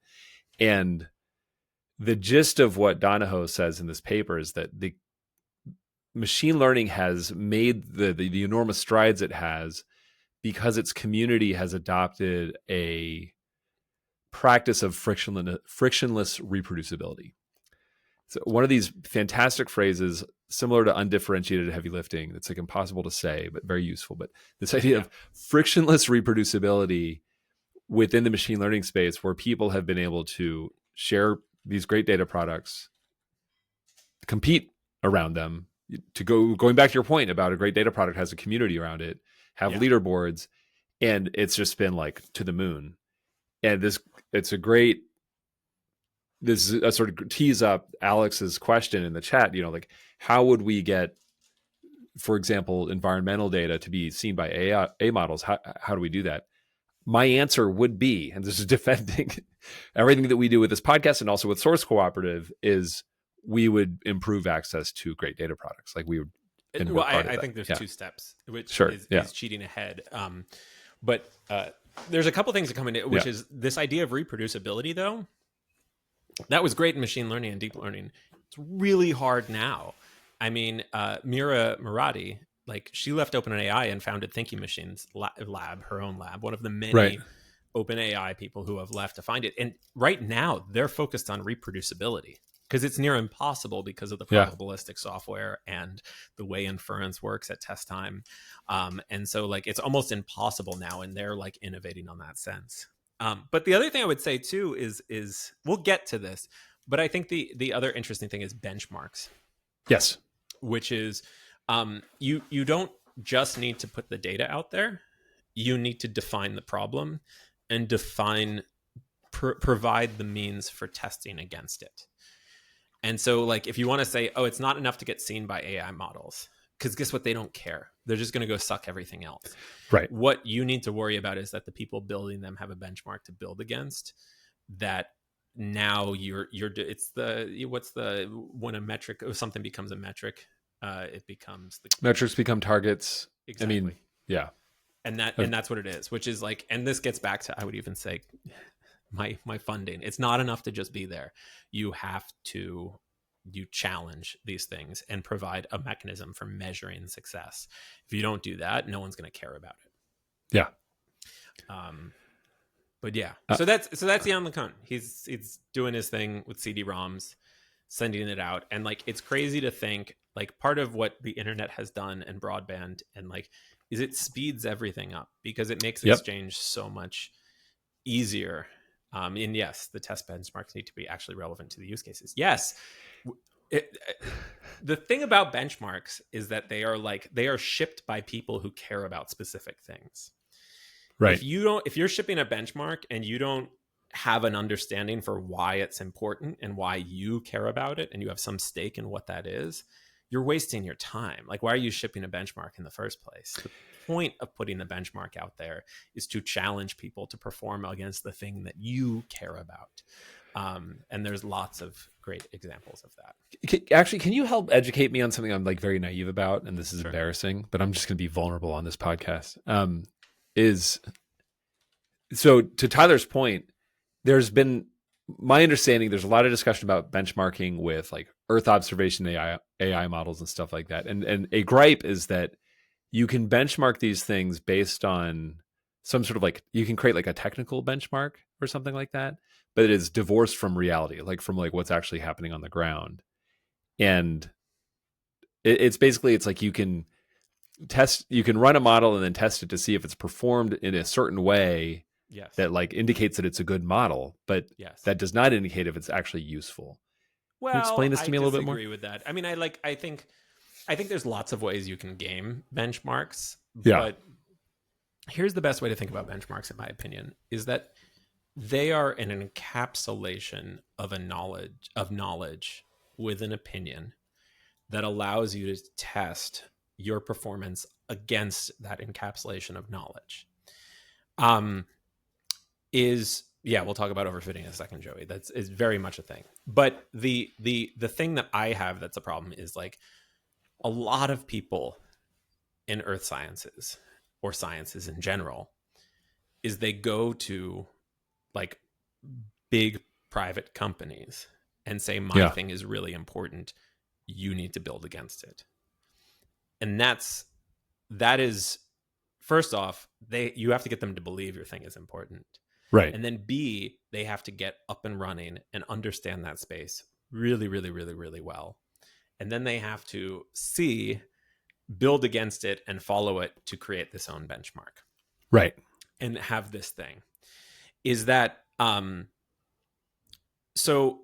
And the gist of what Donahoe says in this paper is that the machine learning has made the enormous strides it has because its community has adopted a practice of frictionless reproducibility. So one of these fantastic phrases, similar to undifferentiated heavy lifting, that's like impossible to say, but very useful. But this idea of frictionless reproducibility within the machine learning space, where people have been able to share these great data products, compete around them, going back to your point about a great data product has a community around it, have leaderboards, and it's just been like to the moon. And this is a sort of tease up Alex's question in the chat, like how would we get, for example, environmental data to be seen by AI models? How do we do that? My answer would be, and this is defending everything that we do with this podcast and also with Source Cooperative, is we would improve access to great data products. Like we would. Well, I think there's two steps, which is cheating ahead. But there's a couple things that come into it, which is this idea of reproducibility, though. That was great in machine learning and deep learning. It's really hard now. I mean, Mira Murati, like, she left OpenAI and founded Thinking Machines Lab, her own lab, one of the many OpenAI people who have left to find it. And right now, they're focused on reproducibility because it's near impossible because of the probabilistic software and the way inference works at test time. And so, like, it's almost impossible now, and they're like innovating on that sense. But the other thing I would say too is we'll get to this, but I think the other interesting thing is benchmarks. Yes, which is you don't just need to put the data out there. You need to define the problem and provide the means for testing against it. And so, like, if you want to say, oh, it's not enough to get seen by AI models, because guess what? They don't care. They're just going to go suck everything else. Right. What you need to worry about is that the people building them have a benchmark to build against. That now when a metric or something becomes a metric, it becomes metrics become targets. Exactly. I mean, yeah. And that's what it is, which is like, and this gets back to, I would even say, my funding. It's not enough to just be there. You challenge these things and provide a mechanism for measuring success. If you don't do that, no one's going to care about it. Yeah. But yeah, so that's Jan LeCun. He's doing his thing with CD-ROMs, sending it out, and like, it's crazy to think, like, part of what the internet has done and broadband and like is it speeds everything up because it makes exchange so much easier. And yes, the test benchmarks need to be actually relevant to the use cases. Yes. The thing about benchmarks is that they are shipped by people who care about specific things. Right. If you're shipping a benchmark and you don't have an understanding for why it's important and why you care about it, and you have some stake in what that is, you're wasting your time. Like, why are you shipping a benchmark in the first place? The point of putting the benchmark out there is to challenge people to perform against the thing that you care about. And there's lots of great examples of that. Actually, can you help educate me on something I'm like very naive about? And this is Sure. embarrassing, but I'm just going to be vulnerable on this podcast. Is so to Tyler's point, there's been my understanding, there's a lot of discussion about benchmarking with like Earth observation AI models and stuff like that. And a gripe is that you can benchmark these things based on some sort of like, you can create like a technical benchmark or something like that, but it is divorced from reality, like from like what's actually happening on the ground. And it's basically, it's like you can run a model and then test it to see if it's performed in a certain way Yes. that like indicates that it's a good model, but Yes. that does not indicate if it's actually useful. Well, Can you explain this to me a little bit more? I disagree with that. I mean, I think there's lots of ways you can game benchmarks, Yeah. but here's the best way to think about benchmarks, in my opinion, is that they are an encapsulation of knowledge with an opinion that allows you to test your performance against that encapsulation of knowledge. We'll talk about overfitting in a second, Joey. Is very much a thing. But the thing that I have that's a problem is like a lot of people in earth sciences or sciences in general is they go to like big private companies and say, my thing is really important. You need to build against it. And that is, first off, you have to get them to believe your thing is important. Right. And then B, they have to get up and running and understand that space really, really, really, really well. And then they have to C, build against it and follow it to create this own benchmark. Right. And have this thing. Is that, so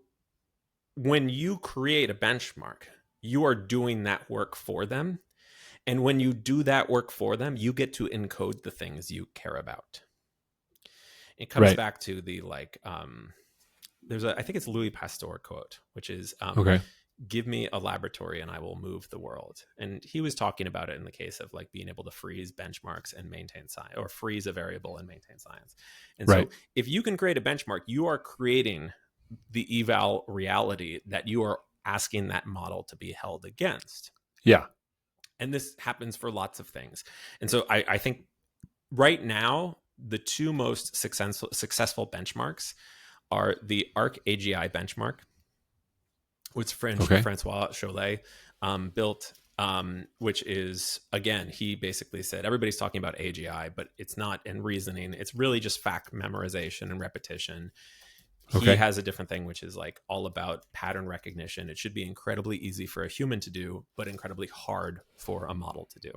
when you create a benchmark, you are doing that work for them. And when you do that work for them, you get to encode the things you care about. It comes back to the like, I think it's Louis Pasteur quote, which is, give me a laboratory and I will move the world. And he was talking about it in the case of like being able to freeze benchmarks and maintain science, or freeze a variable and maintain science. And so if you can create a benchmark, you are creating the eval reality that you are asking that model to be held against. Yeah. And this happens for lots of things. And so I think right now, the two most successful benchmarks are the ARC AGI benchmark, which Francois Cholet built, which is, again, he basically said, everybody's talking about AGI, but it's not in reasoning. It's really just fact memorization and repetition. He has a different thing, which is like all about pattern recognition. It should be incredibly easy for a human to do, but incredibly hard for a model to do.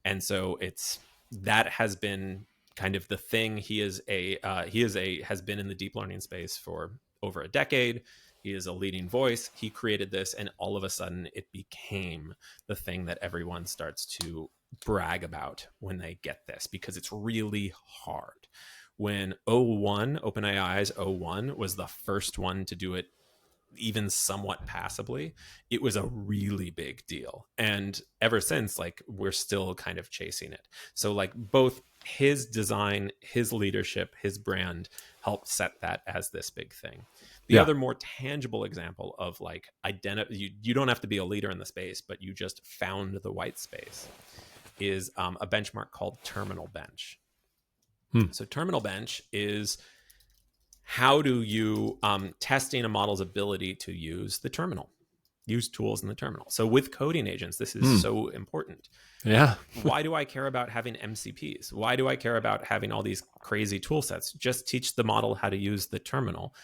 And so that has been kind of the thing. He has been in the deep learning space for over a decade. He is a leading voice. He created this, and all of a sudden it became the thing that everyone starts to brag about when they get this, because it's really hard. When OpenAI's O1 was the first one to do it even somewhat passably, it was a really big deal. And ever since, like, we're still kind of chasing it. So like both his design, his leadership, his brand helped set that as this big thing. The other more tangible example of like you don't have to be a leader in the space, but you just found the white space, is a benchmark called Terminal Bench. So Terminal Bench is how do you testing a model's ability to use the terminal, use tools in the terminal. So with coding agents, this is so important. Yeah. Why do I care about having MCPs? Why do I care about having all these crazy tool sets? Just teach the model how to use the terminal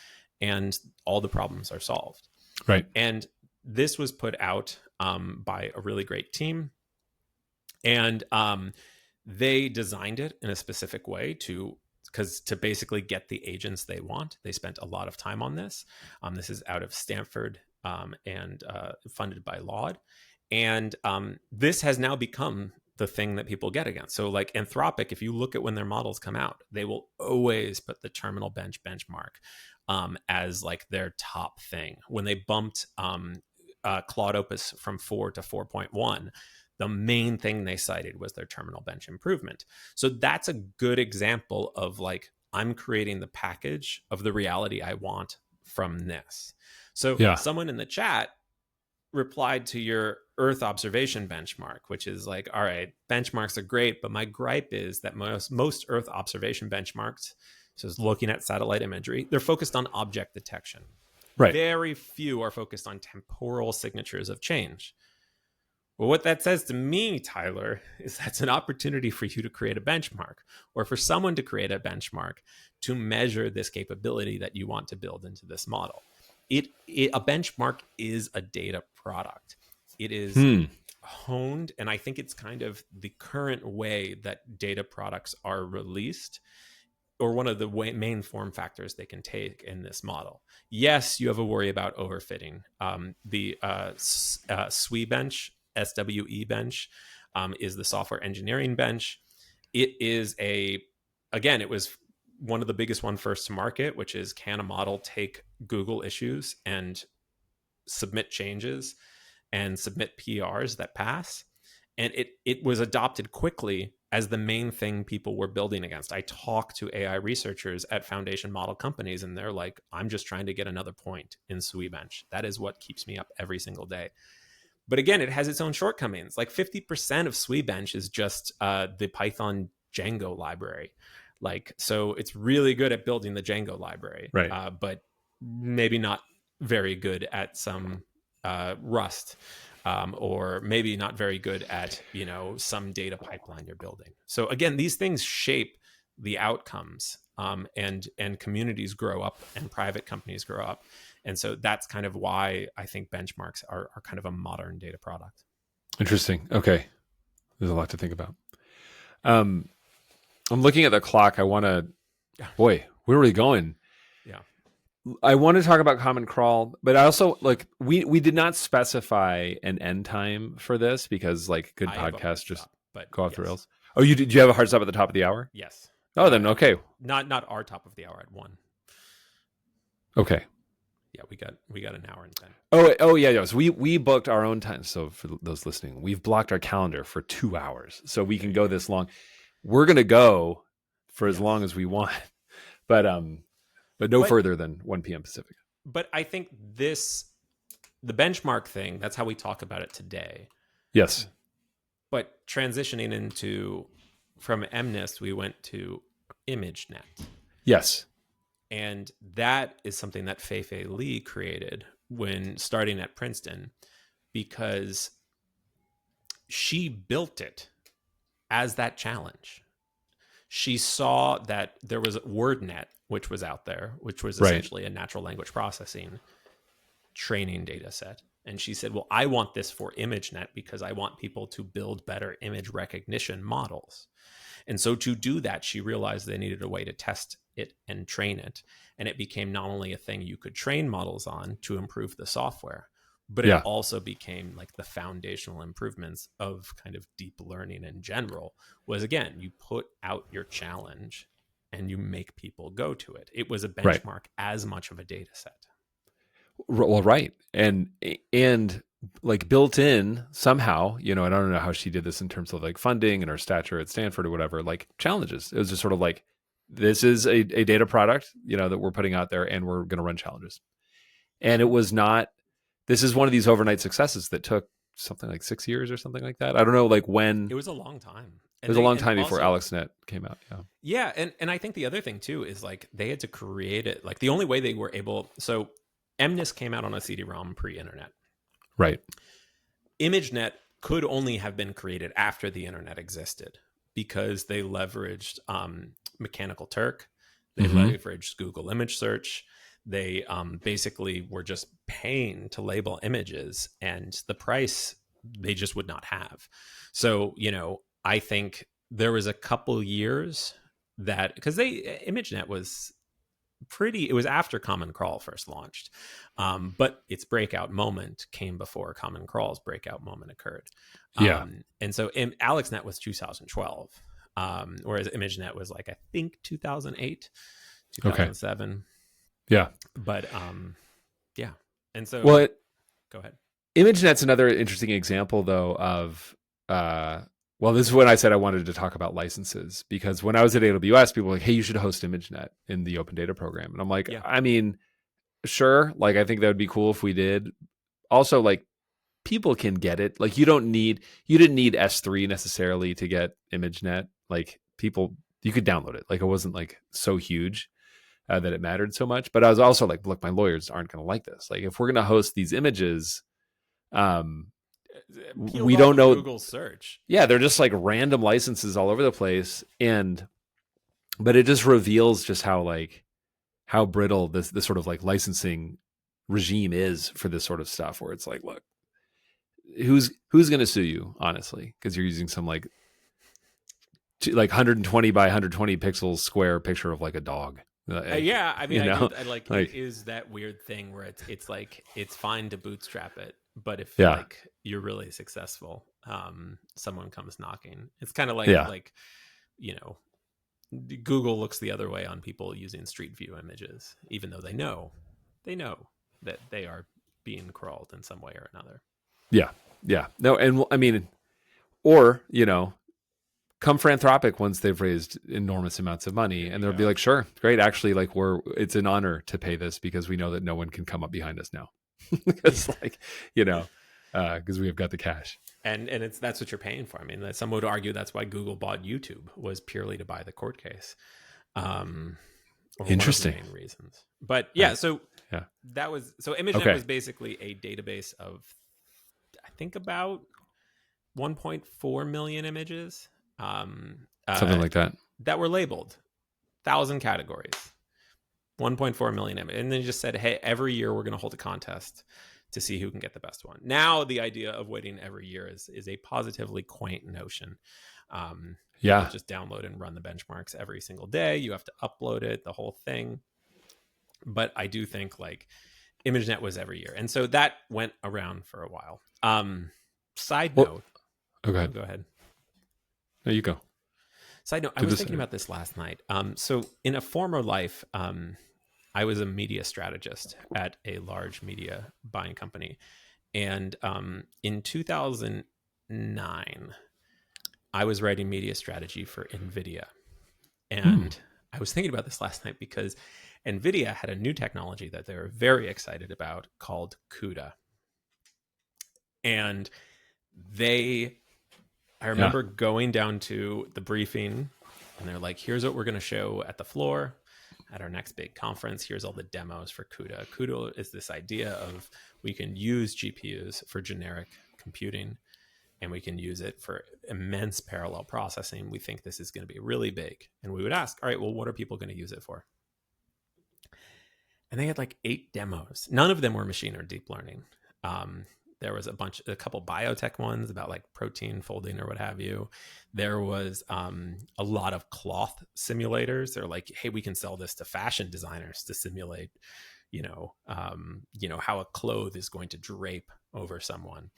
and all the problems are solved. Right. And this was put out by a really great team. And they designed it in a specific way to basically get the agents they want. They spent a lot of time on this. This is out of Stanford and funded by Laud. And this has now become the thing that people get against. So like Anthropic, if you look at when their models come out, they will always put the Terminal Bench benchmark as like their top thing. When they bumped Claude Opus from 4 to 4.1, the main thing they cited was their terminal bench improvement. So that's a good example of like, I'm creating the package of the reality I want from this. So Yeah. someone in the chat replied to your Earth observation benchmark, which is like, all right, benchmarks are great, but my gripe is that most Earth observation benchmarks, so it's looking at satellite imagery, they're focused on object detection. Right. Very few are focused on temporal signatures of change. Well, what that says to me, Tyler, is that's an opportunity for you to create a benchmark, or for someone to create a benchmark to measure this capability that you want to build into this model. A benchmark is a data product. It is honed, and I think it's kind of the current way that data products are released, or one of the main form factors they can take in this model. Yes, you have a worry about overfitting. The SWE bench, SWE bench, is the software engineering bench. It is again, it was one of the biggest one first to market, which is, can a model take Google issues and submit changes and submit PRs that pass? And it was adopted quickly as the main thing people were building against. I talk to AI researchers at foundation model companies, and they're like, I'm just trying to get another point in SWE bench. That is what keeps me up every single day. But again, it has its own shortcomings. Like 50% of SWE bench is just the Python Django library. Like, so it's really good at building the Django library, Right. but maybe not very good at some Rust, or maybe not very good at, some data pipeline you're building. So again, these things shape the outcomes, and communities grow up and private companies grow up. And so that's kind of why I think benchmarks are kind of a modern data product. Interesting. Okay. There's a lot to think about. I'm looking at the clock. I want to, boy, where are we going? Yeah. I want to talk about Common Crawl, but I also we did not specify an end time for this, because like good podcasts just go off the rails. Oh, did you have a hard stop at the top of the hour? Yes. Oh, then okay. Not our top of the hour at 1. Okay. Yeah, we got an hour and 10. Oh yeah. So we booked our own time. So for those listening, we've blocked our calendar for 2 hours, so we can go this long. We're gonna go for as long as we want, but no further than 1 p.m. Pacific. But I think the benchmark thing, that's how we talk about it today. Yes. But transitioning from MNIST, we went to ImageNet. Yes. And that is something that Fei-Fei Li created when starting at Princeton, because she built it as that challenge. She saw that there was WordNet, which was out there, which was essentially a natural language processing training data set. And she said, well, I want this for ImageNet because I want people to build better image recognition models. And so to do that, she realized they needed a way to test it and train it. And it became not only a thing you could train models on to improve the software, but it also became like the foundational improvements of kind of deep learning in general. Was, again, you put out your challenge and you make people go to it. It was a benchmark as much of a data set. Well, right. And like built in somehow, I don't know how she did this in terms of like funding and her stature at Stanford or whatever, like challenges. It was just sort of like, this is a data product, that we're putting out there, and we're going to run challenges. And it was not, this is one of these overnight successes that took something like 6 years or something like that. I don't know, like when. It was a long time. It was a long time before AlexNet came out. Yeah. And I think the other thing too is like they had to create it. Like the only way they were able, so MNIST came out on a CD-ROM pre-internet. Right. ImageNet could only have been created after the internet existed, because they leveraged Mechanical Turk. They leveraged Google image search. They basically were just paying to label images, and the price they just would not have. So, I think there was a couple years that, because ImageNet was it was after Common Crawl first launched, but its breakout moment came before Common Crawl's breakout moment occurred. And so AlexNet was 2012, whereas ImageNet was like, I think 2008, 2007. Yeah. But yeah. And so go ahead. ImageNet's another interesting example, though, of well, this is when I said I wanted to talk about licenses, because when I was at AWS, people were like, "Hey, you should host ImageNet in the Open Data program," and I'm like, Yeah. I mean, sure, like I think that would be cool if we did. Also, like people can get it. Like you didn't need S3 necessarily to get ImageNet. Like people, you could download it. Like it wasn't like so huge that it mattered so much. But I was also like, look, my lawyers aren't going to like this. Like if we're going to host these images, um, Peeled we off don't of know. Google search. Yeah, they're just like random licenses all over the place, but it just reveals just how brittle this sort of like licensing regime is for this sort of stuff. Where it's like, look, who's going to sue you, honestly, because you're using some like 120 by 120 pixels square picture of like a dog. Yeah, I mean, you know, I like like it is that weird thing where it's like it's fine to bootstrap it, but if yeah, like you're really successful, someone comes knocking. It's kind of yeah, like you know, Google looks the other way on people using Street View images, even though they know that they are being crawled in some way or another. yeah, yeah. No, and I mean, or come for Anthropic once they've raised enormous amounts of money, and they'll be like, sure, great. Actually, like it's an honor to pay this because we know that no one can come up behind us now. It's like, because we have got the cash. And that's what you're paying for. I mean, some would argue that's why Google bought YouTube, was purely to buy the court case. Or Interesting. one of the main reasons. But yeah, so yeah, that was ImageNet was basically a database of I think about 1.4 million images. Something like that were labeled 1,000 categories, 1.4 million images, and then just said, hey, every year we're going to hold a contest to see who can get the best one. Now the idea of waiting every year is a positively quaint notion. Yeah, just download and run the benchmarks every single day. You have to upload it, the whole thing. But I do think like ImageNet was every year, and so that went around for a while. Side note. Okay. Go ahead. No, you go. Side note, I was thinking about this last night. So in a former life, I was a media strategist at a large media buying company. And in 2009, I was writing media strategy for NVIDIA. And I was thinking about this last night because NVIDIA had a new technology that they were very excited about called CUDA. And I remember going down to the briefing and they're like, here's what we're going to show at the floor at our next big conference. Here's all the demos for CUDA. CUDA is this idea of we can use GPUs for generic computing and we can use it for immense parallel processing. We think this is going to be really big. And we would ask, all right, well, what are people going to use it for? And they had like 8 demos. None of them were machine or deep learning. There was a couple biotech ones about like protein folding or what have you. There was a lot of cloth simulators. They're like, hey, we can sell this to fashion designers to simulate, how a cloth is going to drape over someone.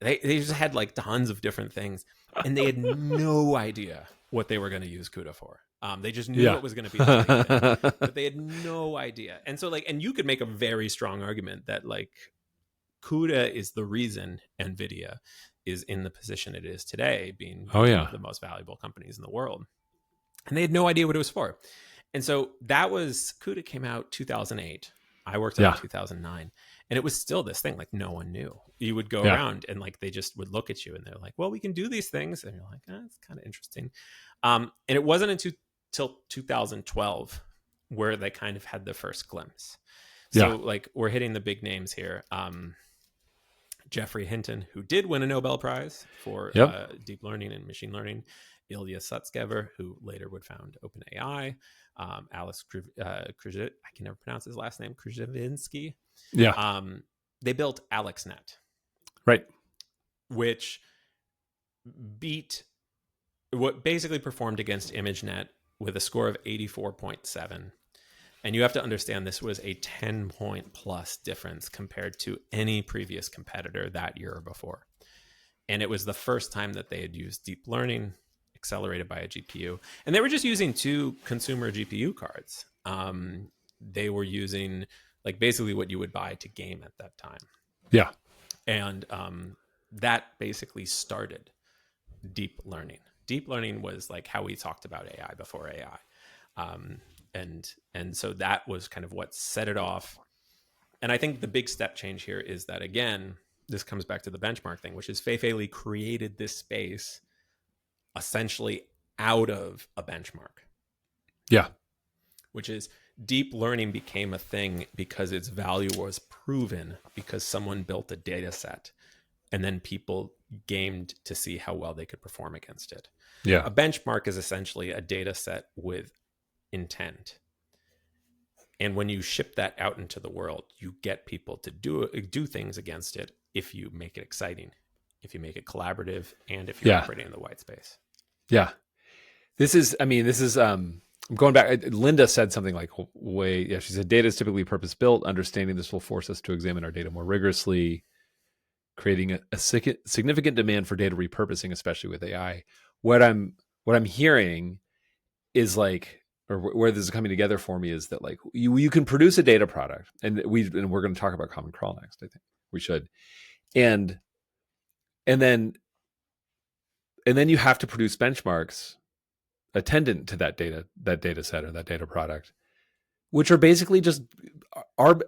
They just had like tons of different things, and they had no idea what they were going to use CUDA for. They just knew it was going to be the big thing, but they had no idea. And so and you could make a very strong argument that like CUDA is the reason NVIDIA is in the position it is today, being one of the most valuable companies in the world. And they had no idea what it was for. And so CUDA came out 2008. I worked on it in 2009. And it was still this thing, like no one knew. You would go around and like they just would look at you and they're like, well, we can do these things. And you're like, it's kind of interesting. And it wasn't until 2012 where they kind of had the first glimpse. So like we're hitting the big names here. Geoffrey Hinton, who did win a Nobel Prize for deep learning and machine learning. Ilya Sutskever, who later would found OpenAI. Alex I can never pronounce his last name, Krzyzewski. Yeah. They built AlexNet. Right. Which basically performed against ImageNet with a score of 84.7. And you have to understand this was a 10-point plus difference compared to any previous competitor that year or before. And it was the first time that they had used deep learning accelerated by a GPU. And they were just using 2 consumer GPU cards. They were using like basically what you would buy to game at that time. Yeah. And that basically started deep learning. Deep learning was like how we talked about AI before AI. And so that was kind of what set it off. And I think the big step change here is that, again, this comes back to the benchmark thing, which is Fei-Fei Li created this space essentially out of a benchmark. Yeah. Which is deep learning became a thing because its value was proven because someone built a data set and then people gamed to see how well they could perform against it. Yeah. A benchmark is essentially a data set with intent. And when you ship that out into the world, you get people to do things against it if you make it exciting, if you make it collaborative, and if you're operating in the white space. Yeah. This is I'm going back. Linda said something like, she said, data is typically purpose-built. Understanding this will force us to examine our data more rigorously, creating a significant demand for data repurposing, especially with AI. What I'm hearing is like, or where this is coming together for me is that like you can produce a data product, and we're going to talk about Common Crawl next. I think we should, and then you have to produce benchmarks attendant to that data set or that data product, which are basically just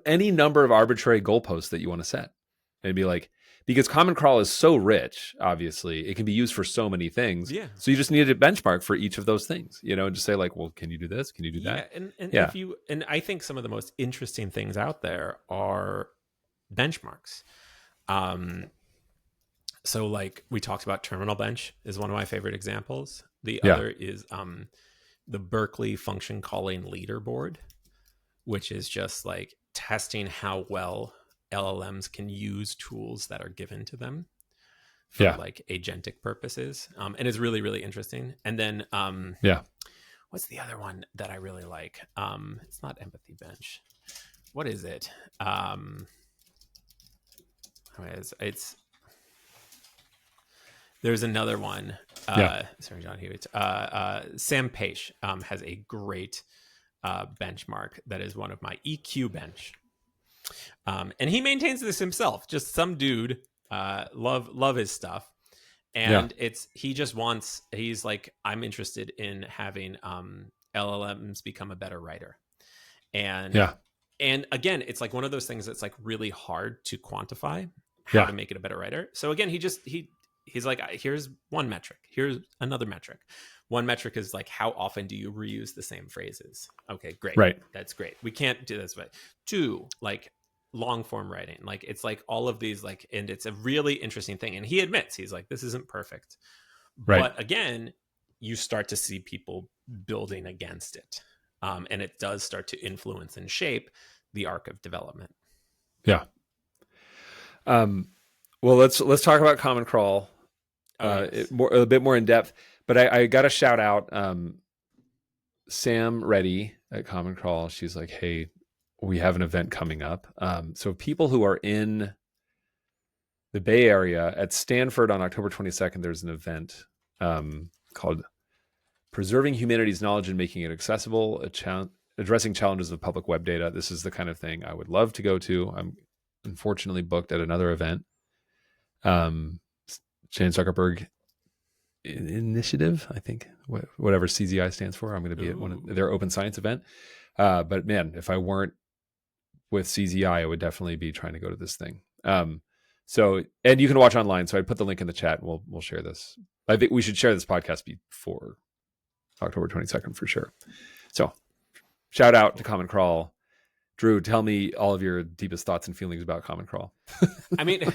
any number of arbitrary goalposts that you want to set. And be like, because Common Crawl is so rich, obviously, it can be used for so many things. Yeah. So you just need a benchmark for each of those things, and just say like, well, can you do this? Can you do that? And I think some of the most interesting things out there are benchmarks. So like we talked about Terminal Bench is one of my favorite examples. The other is the Berkeley function calling leaderboard, which is just like testing how well LLMs can use tools that are given to them for like agentic purposes. And it's really, really interesting. And then what's the other one that I really like? It's not Empathy Bench. What is it? It's there's another one. Sorry, John Hewitt. Sam Page has a great benchmark that is one of my EQ bench. And he maintains this himself. Just some dude, love his stuff. And he's like, I'm interested in having LLMs become a better writer. And again, it's like one of those things that's like really hard to quantify how to make it a better writer. So again, he's like, here's one metric. Here's another metric. One metric is like, how often do you reuse the same phrases? Okay, great. Right. That's great. We can't do this, but 2, like long form writing. Like it's like all of these, like, and it's a really interesting thing. And he admits, he's like, this isn't perfect. Right. But again, you start to see people building against it. And it does start to influence and shape the arc of development. Yeah. Well, let's talk about Common Crawl a bit more in depth. But I got to shout out Sam Reddy at Common Crawl. She's like, hey, we have an event coming up. So people who are in the Bay Area at Stanford on October 22nd, there's an event called Preserving Humanity's Knowledge and Making It Accessible, Addressing Challenges of Public Web Data. This is the kind of thing I would love to go to. I'm unfortunately booked at another event. Chan Zuckerberg Initiative, I think, whatever CZI stands for. I'm going to be at one of their open science event. But man, if I weren't with CZI, I would definitely be trying to go to this thing. So, and you can watch online. So I put the link in the chat and we'll share this. I think we should share this podcast before October 22nd for sure. So shout out to Common Crawl. Drew, tell me all of your deepest thoughts and feelings about Common Crawl. I mean,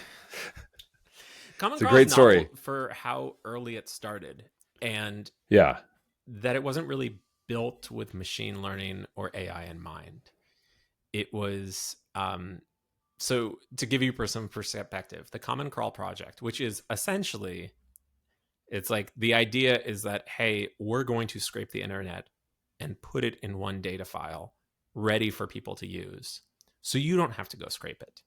Common Crawl a great story for how early it started, and that it wasn't really built with machine learning or AI in mind. It was so to give you some perspective, the Common Crawl project, which is essentially, it's like the idea is that, hey, we're going to scrape the internet and put it in one data file ready for people to use, so you don't have to go scrape it.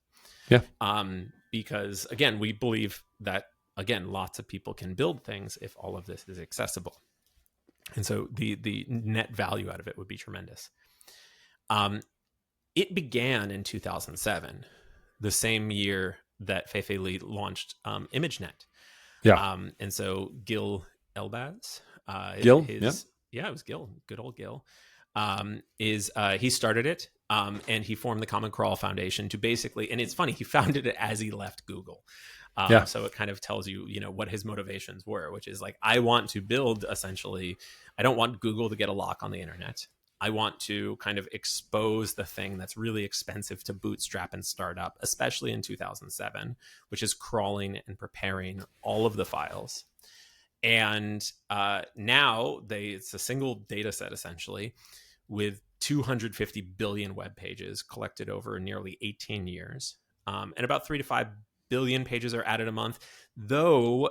Because again, we believe that, again, lots of people can build things if all of this is accessible. And so the net value out of it would be tremendous. It began in 2007, the same year that Fei-Fei Li launched ImageNet. Yeah. And so Gil Elbaz, Gil. Yeah. his yeah, it was Gil, good old Gil, he started it, and he formed the Common Crawl Foundation to basically, and it's funny, he founded it as he left Google. Yeah. So it kind of tells you, what his motivations were, which is like, I want to build essentially, I don't want Google to get a lock on the internet. I want to kind of expose the thing that's really expensive to bootstrap and start up, especially in 2007, which is crawling and preparing all of the files. And now it's a single data set essentially with 250 billion web pages collected over nearly 18 years. And about 3 to 5 billion pages are added a month, though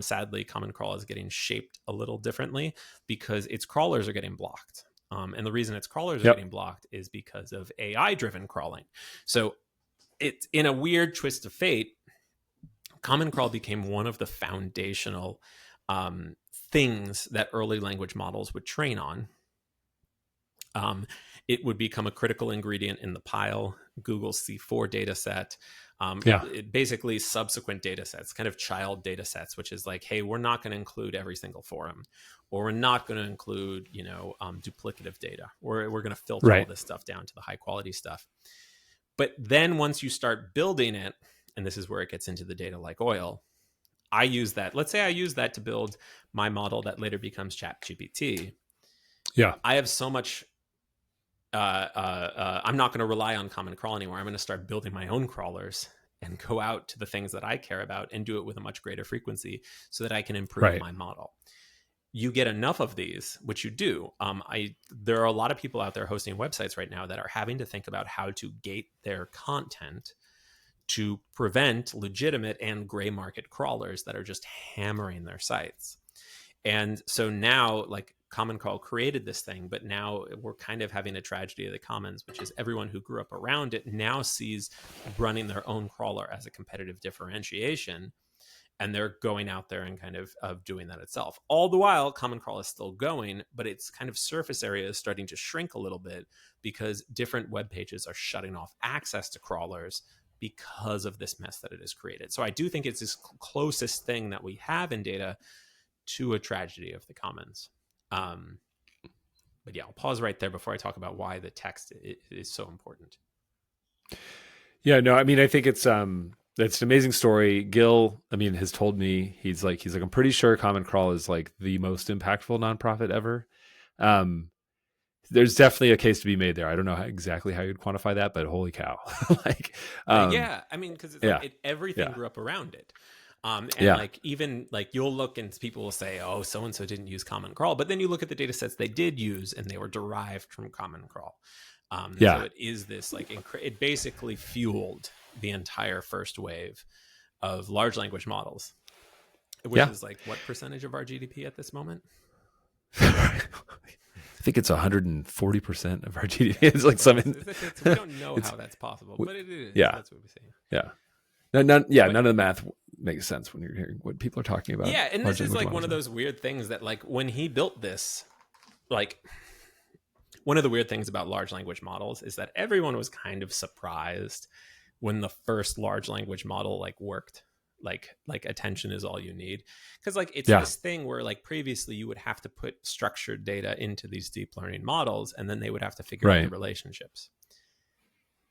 sadly, Common Crawl is getting shaped a little differently because its crawlers are getting blocked. And the reason its crawlers are getting blocked is because of AI-driven crawling. So it's in a weird twist of fate, Common Crawl became one of the foundational things that early language models would train on. It would become a critical ingredient in the pile, Google's C4 data set, basically subsequent data sets, kind of child data sets, which is like, hey, we're not going to include every single forum, or we're not going to include, duplicative data, or we're going to filter all this stuff down to the high quality stuff. But then once you start building it, and this is where it gets into the data like oil, I use that. Let's say I use that to build my model that later becomes ChatGPT. Yeah. I have so much. I'm not going to rely on Common Crawl anymore. I'm going to start building my own crawlers and go out to the things that I care about and do it with a much greater frequency so that I can improve my model. You get enough of these, which you do. There are a lot of people out there hosting websites right now that are having to think about how to gate their content to prevent legitimate and gray market crawlers that are just hammering their sites. And so now, like, Common Crawl created this thing, but now we're kind of having a tragedy of the commons, which is everyone who grew up around it now sees running their own crawler as a competitive differentiation, and they're going out there and kind of doing that itself. All the while, Common Crawl is still going, but its kind of surface area is starting to shrink a little bit because different web pages are shutting off access to crawlers because of this mess that it has created. So I do think it's this closest thing that we have in data to a tragedy of the commons. But yeah, I'll pause right there before I talk about why the text is so important. Yeah, no, I mean, I think it's an amazing story. Gil, I mean, has told me he's like, I'm pretty sure Common Crawl is like the most impactful nonprofit ever. There's definitely a case to be made there. I don't know exactly how you'd quantify that, but holy cow. Like, yeah, I mean, because it's like everything grew up around it. Like, even like, you'll look and people will say, oh, so-and-so didn't use Common Crawl, but then you look at the data sets they did use and they were derived from Common Crawl. So it is this, like, it basically fueled the entire first wave of large language models, which is like, what percentage of our GDP at this moment? I think it's 140% of our GDP. It's like something. We don't know how that's possible, but it is. Yeah. That's what we see. Yeah. None of the math makes sense when you're hearing what people are talking about. Yeah, and this is like one of those weird things that, like, when he built this, like, one of the weird things about large language models is that everyone was kind of surprised when the first large language model like worked. Like attention is all you need, because like it's this thing where, like, previously you would have to put structured data into these deep learning models and then they would have to figure out the relationships.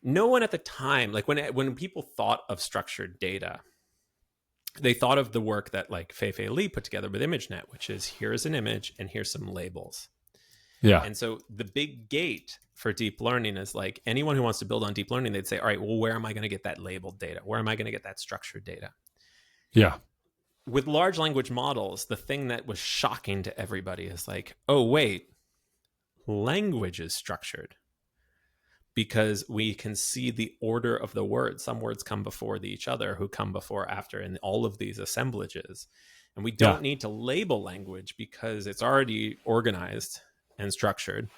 No one at the time, like when people thought of structured data, they thought of the work that like Fei-Fei Li put together with ImageNet, which is, here's an image and here's some labels. Yeah. And so the big gate for deep learning is, like, anyone who wants to build on deep learning, they'd say, all right, well, where am I going to get that labeled data? Where am I going to get that structured data? Yeah. With large language models, the thing that was shocking to everybody is like, oh, wait, language is structured because we can see the order of the words. Some words come before each other, who come before, after, in all of these assemblages. And we don't need to label language because it's already organized and structured.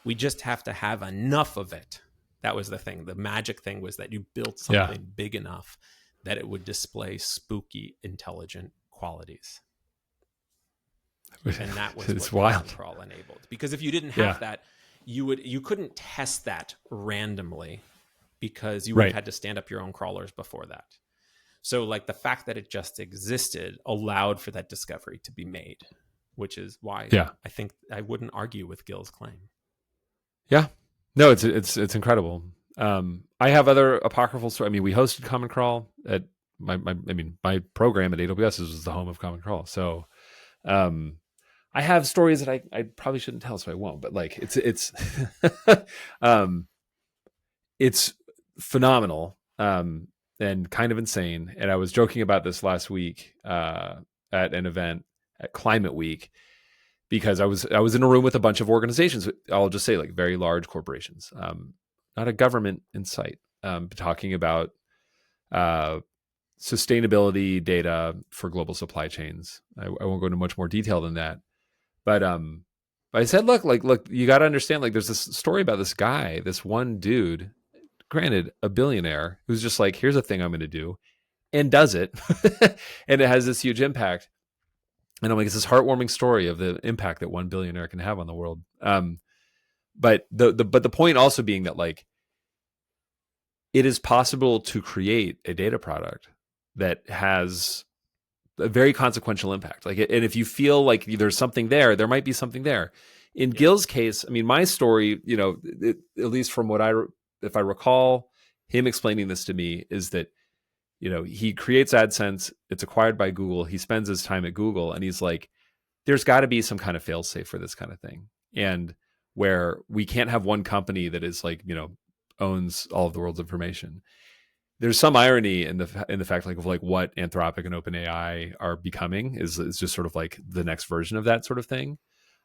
We just have to have enough of it. That was the thing. The magic thing was that you built something big enough that it would display spooky, intelligent qualities. And that was what Common Crawl enabled. Because if you didn't have that, you couldn't test that randomly, because you would have had to stand up your own crawlers before that. So like the fact that it just existed allowed for that discovery to be made, which is why Yeah. I think I wouldn't argue with Gill's claim. Yeah. No, it's incredible. I have other apocryphal stories. I mean, we hosted Common Crawl at my program at AWS is the home of Common Crawl. So, um, I have stories that I probably shouldn't tell, so I won't. But like, um, it's phenomenal, and kind of insane. And I was joking about this last week at an event at Climate Week, because I was in a room with a bunch of organizations. I'll just say like very large corporations, not a government in sight, talking about sustainability data for global supply chains. I won't go into much more detail than that, but I said, look, you got to understand. Like, there's this story about this guy, this one dude, granted a billionaire, who's just like, here's a thing I'm going to do, and does it, and it has this huge impact. And I'm like, it's this heartwarming story of the impact that one billionaire can have on the world. But the point also being that like it is possible to create a data product that has a very consequential impact. Like, and if you feel like there's something there, there might be something there. In Gill's case, I mean, my story, at least from what if I recall him explaining this to me, is that he creates AdSense. It's acquired by Google. He spends his time at Google, and he's like, there's got to be some kind of fail-safe for this kind of thing. And where we can't have one company that is like, owns all of the world's information. There's some irony in the fact of what Anthropic and OpenAI are becoming is just sort of like the next version of that sort of thing.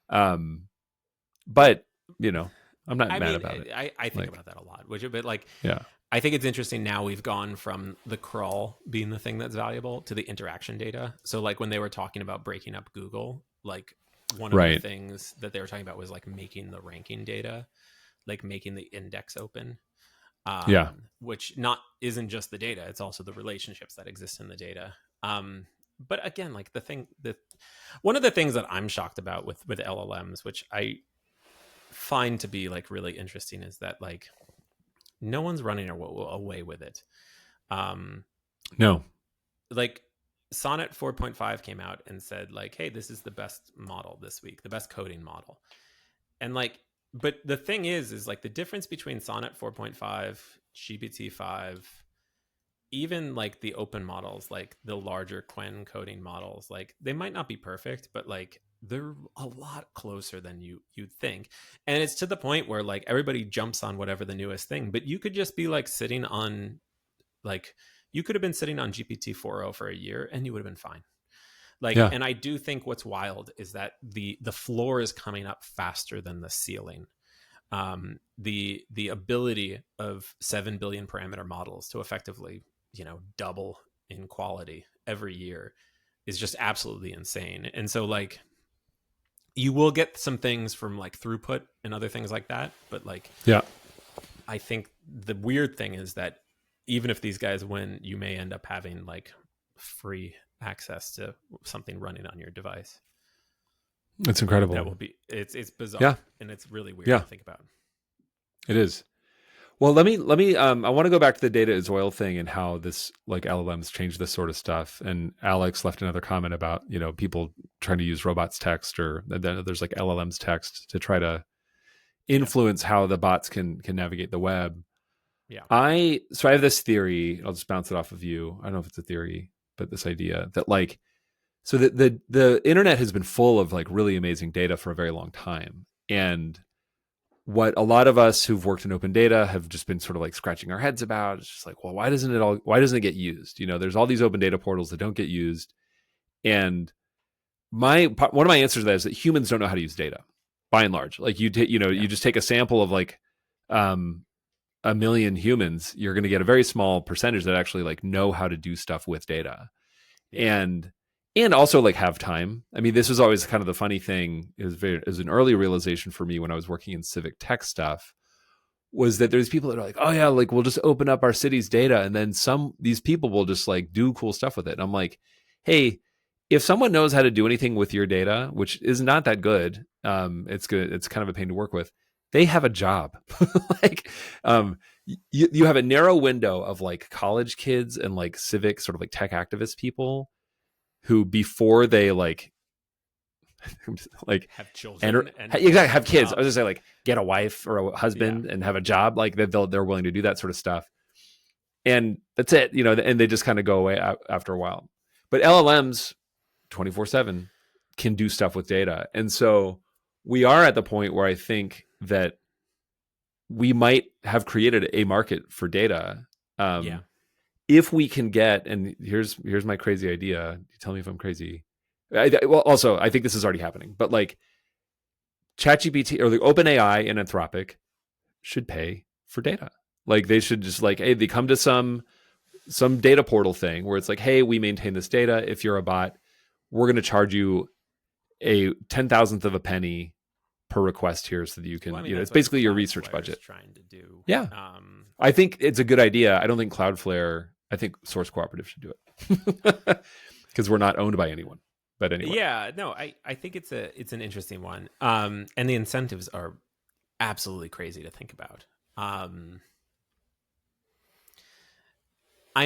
But I'm not mad about it. I think about that a lot, but like, yeah. I think it's interesting now we've gone from the crawl being the thing that's valuable to the interaction data. So like when they were talking about breaking up Google, like one of the things that they were talking about was like making the ranking data, like making the index open. Which isn't just the data, it's also the relationships that exist in the data. But again, like one of the things that I'm shocked about with LLMs, which I find to be like really interesting, is that like no one's running away with it. No. Like Sonnet 4.5 came out and said like, hey, this is the best model this week, the best coding model. And like, but the thing is like the difference between Sonnet 4.5, GPT-5, even like the open models, like the larger Quen coding models, like they might not be perfect, but like they're a lot closer than you'd think. And it's to the point where like everybody jumps on whatever the newest thing, but you could just be like sitting on, like you could have been sitting on GPT 4.0 for a year and you would have been fine. Like, and I do think what's wild is that the floor is coming up faster than the ceiling. The ability of 7 billion parameter models to effectively, double in quality every year is just absolutely insane. And so like, you will get some things from like throughput and other things like that. But like, I think the weird thing is that even if these guys win, you may end up having like free access to something running on your device. It's incredible. That will be, it's bizarre. And it's really weird to think about. It is. Well, let me, I want to go back to the data is oil thing and how this like LLMs change this sort of stuff. And Alex left another comment about, people trying to use robots text, or then there's like LLMs text to try to influence how the bots can navigate the web. So I have this theory, I'll just bounce it off of you. I don't know if it's a theory, but this idea that like, so the internet has been full of like really amazing data for a very long time. And what a lot of us who've worked in open data have just been sort of like scratching our heads about, it's just like, well, why doesn't it get used? There's all these open data portals that don't get used. And one of my answers to that is that humans don't know how to use data by and large. Like you just take a sample of like, 1 million humans, you're going to get a very small percentage that actually like know how to do stuff with data. And also like have time. I mean, this was always kind of the funny thing, is an early realization for me when I was working in civic tech stuff, was that there's people that are like, oh yeah, like we'll just open up our city's data and then these people will just like do cool stuff with it. And I'm like, hey, if someone knows how to do anything with your data, which is not that good, it's good. It's kind of a pain to work with. They have a job. Like, you have a narrow window of like college kids and like civic sort of like tech activist people who before they like like Have enter children and exactly get have kids. I was jobs. just say like get a wife or a Yeah. husband and have a job, like they're willing to do that sort of stuff, and that's it, and they just kind of go away after a while. But LLMs 24/7 can do stuff with data, and so we are at the point where I think that we might have created a market for data. Yeah. If we can get, and here's my crazy idea. You tell me if I'm crazy. Well, also I think this is already happening, but like ChatGPT or the OpenAI and Anthropic should pay for data. Like they should just like, hey, they come to some data portal thing where it's like, hey, we maintain this data. If you're a bot, we're going to charge you a 10,000th of a penny per request here, so that you can, Well, I mean, it's that's what basically your research Cloudflare is budget. trying to do. Yeah, I think it's a good idea. I don't think Cloudflare. I think Source Cooperative should do it because we're not owned by anyone. But anyway, Yeah, no, I think it's an interesting one. And the incentives are absolutely crazy to think about. I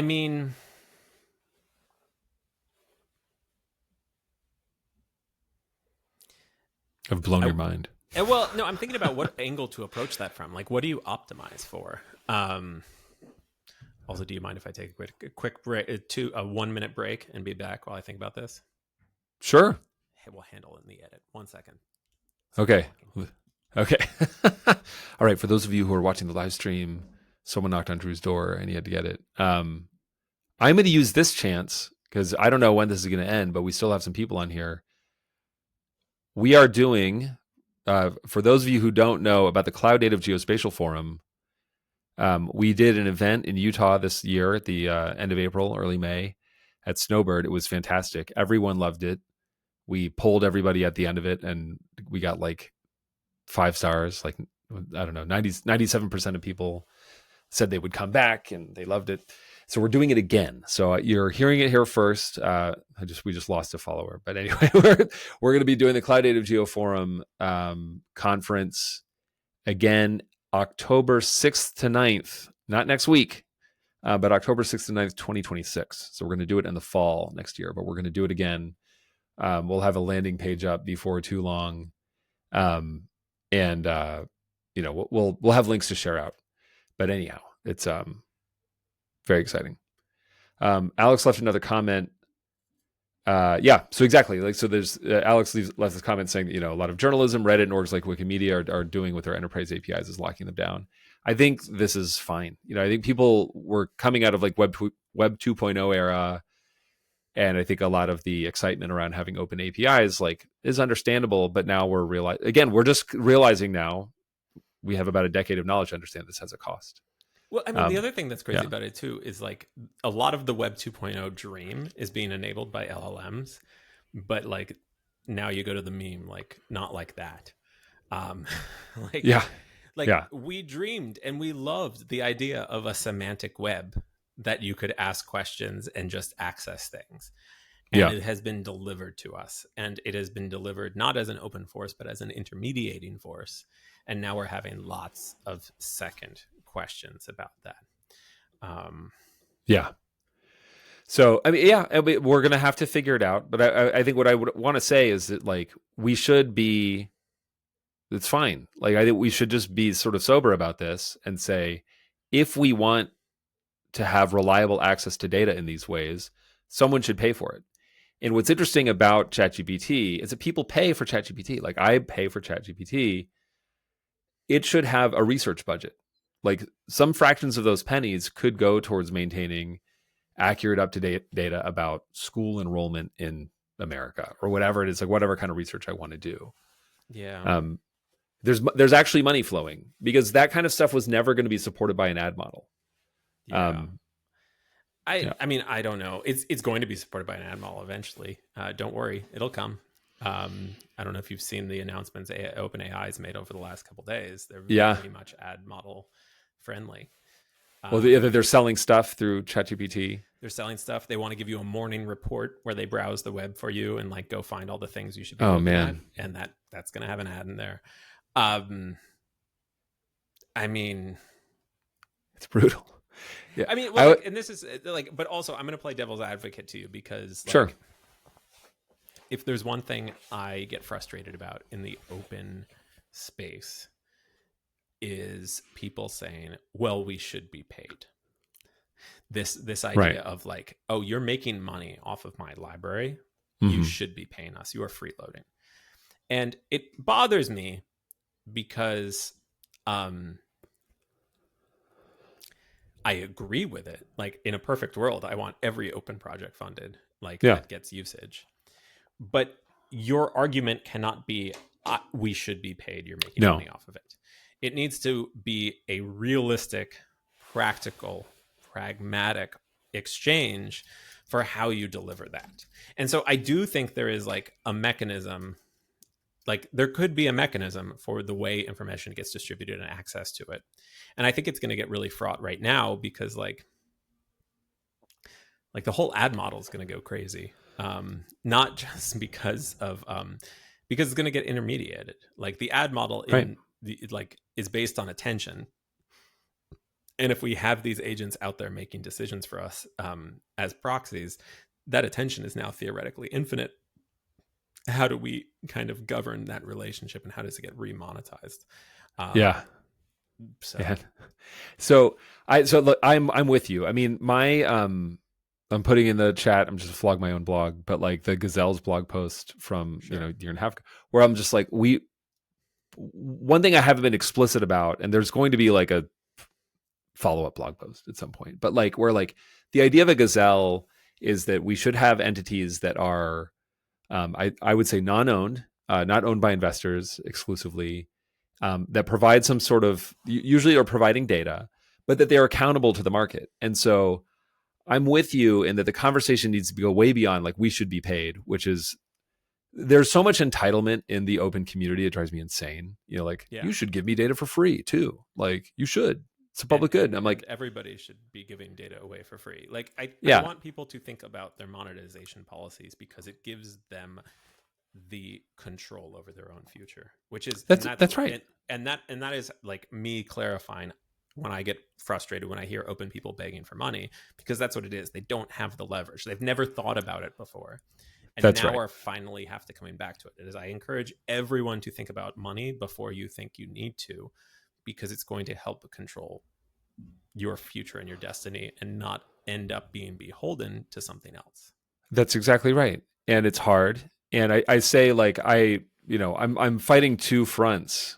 mean, I've blown your mind. well, no, I'm thinking about what angle to approach that from. Like, what do you optimize for? Also, do you mind if I take a quick break, a 1 minute break, and be back while I think about this? Sure. Hey, we'll handle it in the edit. 1 second. Okay. Okay. All right. For those of you who are watching the live stream, someone knocked on Drew's door and he had to get it. I'm going to use this chance because I don't know when this is going to end, but we still have some people on here. We are doing, for those of you who don't know about the Cloud Native Geospatial Forum, we did an event in Utah this year at the end of April, early May at Snowbird. It was fantastic. Everyone loved it. We polled everybody at the end of it and we got like 5 stars. Like, I don't know, 97% of people said they would come back and they loved it. So we're doing it again. So you're hearing it here first. We just lost a follower, but anyway, we're going to be doing the Cloud Native Geo Forum conference again, October 6th to 9th, not next week, but October 6th to 9th, 2026. So we're going to do it in the fall next year, but we're going to do it again. We'll have a landing page up before too long. And we'll have links to share out. But anyhow, it's very exciting. Alex left another comment. Yeah, so exactly. Like, so there's Alex left this comment saying that, a lot of journalism, Reddit, and orgs like Wikimedia are doing with their enterprise APIs is locking them down. I think this is fine. I think people were coming out of like Web 2.0 era, and I think a lot of the excitement around having open APIs is understandable. But now we're just realizing now we have about a decade of knowledge to understand this has a cost. Well, I mean, the other thing that's crazy about it too is like a lot of the Web 2.0 dream is being enabled by LLMs, but like now you go to the meme, like not like that. We dreamed and we loved the idea of a semantic web that you could ask questions and just access things. And it has been delivered to us, and it has been delivered not as an open force, but as an intermediating force. And now we're having lots of second questions about that. So, I mean, we're going to have to figure it out. But I think what I would want to say is that we should be, it's fine. I think we should just be sort of sober about this and say, if we want to have reliable access to data in these ways, someone should pay for it. And what's interesting about ChatGPT is that people pay for ChatGPT. Like I pay for ChatGPT. It should have a research budget. Like some fractions of those pennies could go towards maintaining accurate, up-to-date data about school enrollment in America or whatever it is, like whatever kind of research I want to do. Yeah. There's actually money flowing because that kind of stuff was never going to be supported by an ad model. Yeah. I mean, I don't know. It's going to be supported by an ad model eventually. Don't worry, it'll come. I don't know if you've seen the announcements OpenAI has made over the last couple of days. They're very much ad model friendly. Well, they're selling stuff through ChatGPT. They're selling stuff. They want to give you a morning report where they browse the web for you and go find all the things you should be looking at. And that's going to have an ad in there. I mean, It's brutal. Yeah. I mean, I well, would, like, and this is like, but also I'm going to play devil's advocate to you because, sure. like, if there's one thing I get frustrated about in the open space is people saying, well, we should be paid. This Right. idea of like, oh, you're making money off of my library, you Hmm. should be paying us. You are freeloading. And it bothers me because I agree with it. Like, in a perfect world, I want every open project funded, like, Yeah. that gets usage. But your argument cannot be, we should be paid, you're making No. money off of it. It needs to be a realistic, practical, pragmatic exchange for how you deliver that. And so I do think there is like a mechanism, like there could be a mechanism for the way information gets distributed and access to it. And I think it's going to get really fraught right now because like the whole ad model is going to go crazy. Not just because it's going to get intermediated. Like the ad model Right. in the like is based on attention, and if we have these agents out there making decisions for us as proxies, that attention is now theoretically infinite. How do we kind of govern that relationship, and how does it get remonetized? Yeah. So Yeah. So look, I'm with you. I mean, my I'm putting in the chat, I'm just flog my own blog, but like the Gazelle's blog post from, sure, a year and a half ago, where I'm just like, one thing I haven't been explicit about, and there's going to be like a follow-up blog post at some point, but like where like the idea of a Gazelle is that we should have entities that are I would say non-owned, not owned by investors exclusively, that provide some sort of, usually are providing data, but that they're accountable to the market. And so I'm with you in that the conversation needs to go way beyond like we should be paid, which is, there's so much entitlement in the open community. It drives me insane. Like, yeah. you should give me data for free too. Like, you should. It's a public good. And I'm And like, everybody should be giving data away for free. Like I yeah, want people to think about their monetization policies because it gives them the control over their own future, which is that's right. and that is like me clarifying when I get frustrated when I hear open people begging for money, because that's what it is. They don't have the leverage. They've never thought about it before. And That's now right. are finally have to coming back to it. It is, I encourage everyone to think about money before you think you need to, because it's going to help control your future and your destiny and not end up being beholden to something else. That's exactly right. And it's hard. And I say like I'm fighting two fronts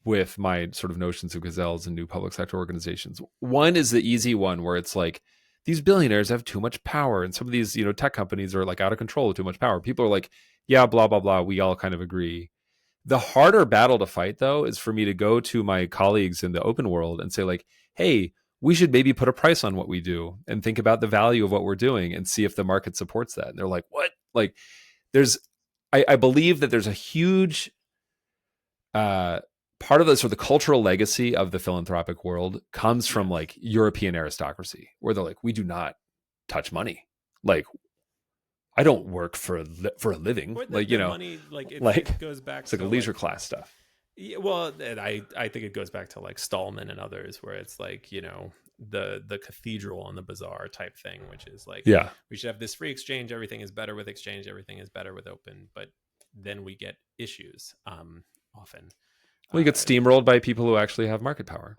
with my sort of notions of gazelles and new public sector organizations. One is the easy one where it's like these billionaires have too much power, and some of these tech companies are like out of control with too much power. People are like, yeah, blah blah blah. We all kind of agree. The harder battle to fight, though, is for me to go to my colleagues in the open world and say, like, hey, we should maybe put a price on what we do and think about the value of what we're doing and see if the market supports that. And they're like, what? Like, I believe that there's a huge part of the sort of the cultural legacy of the philanthropic world comes from Yes. like European aristocracy, where they're like, we do not touch money. Like, I don't work for a living. Or Like, the money, like like it goes back it's like a to leisure class stuff. yeah, well, and I think it goes back to like Stallman and others, where it's like, the cathedral and the bazaar type thing, which is like, Yeah. we should have this free exchange. Everything is better with exchange. Everything is better with open. But then we get issues often. Well, you get steamrolled by people who actually have market power.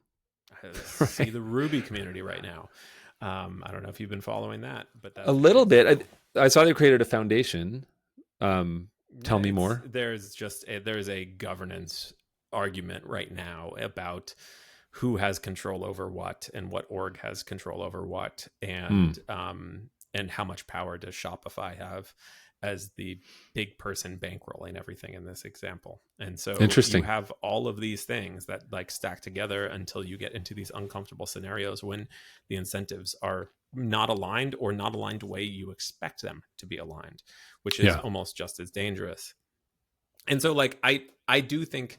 See Right. the Ruby community right now. I don't know if you've been following that, but A that's little bit. I saw they created a foundation. Tell me more. There's a governance argument right now about who has control over what and what org has control over what, and how much power does Shopify have as the big person bankrolling everything in this example. And so Interesting. you have all of these things that like stack together until you get into these uncomfortable scenarios when the incentives are not aligned, or not aligned the way you expect them to be aligned, which is Yeah. almost just as dangerous. And so like I do think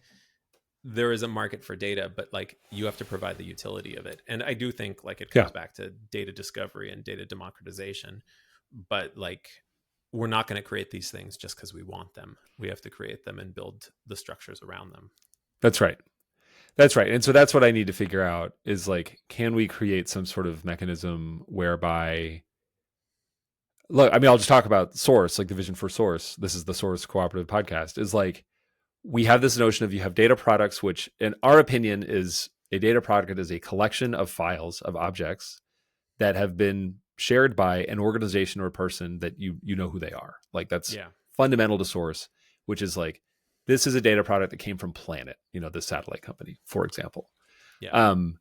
there is a market for data, but like you have to provide the utility of it. And I do think like it comes Yeah. back to data discovery and data democratization, but like we're not going to create these things just because we want them. We have to create them and build the structures around them. That's right. That's right. And so that's what I need to figure out is like, can we create some sort of mechanism whereby, look, I mean, I'll just talk about Source, like the vision for Source. This is the Source Cooperative Podcast, is like, we have this notion of you have data products, which in our opinion is a data product is a collection of files of objects that have been shared by an organization or a person that you know who they are. Like that's Yeah. fundamental to Source, which is like, this is a data product that came from Planet, the satellite company, for example. Yeah. Um,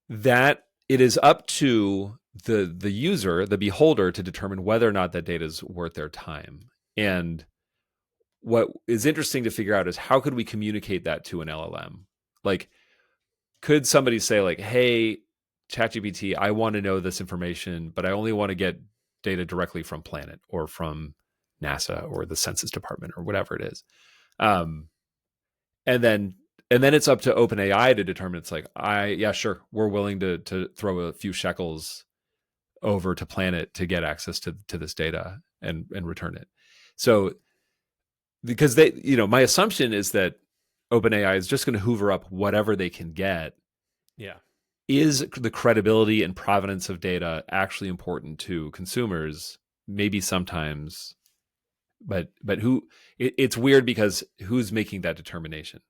that it is up to the user, the beholder, to determine whether or not that data is worth their time. And what is interesting to figure out is how could we communicate that to an LLM? Like, could somebody say like, hey, ChatGPT, I want to know this information, but I only want to get data directly from Planet or from NASA or the Census Department or whatever it is. Um, and then it's up to OpenAI to determine. It's like, yeah, sure, we're willing to throw a few shekels over to Planet to get access to this data and return it. So because my assumption is that OpenAI is just going to hoover up whatever they can get. Yeah. Is the credibility and provenance of data actually important to consumers? Maybe sometimes, but it's weird because who's making that determination?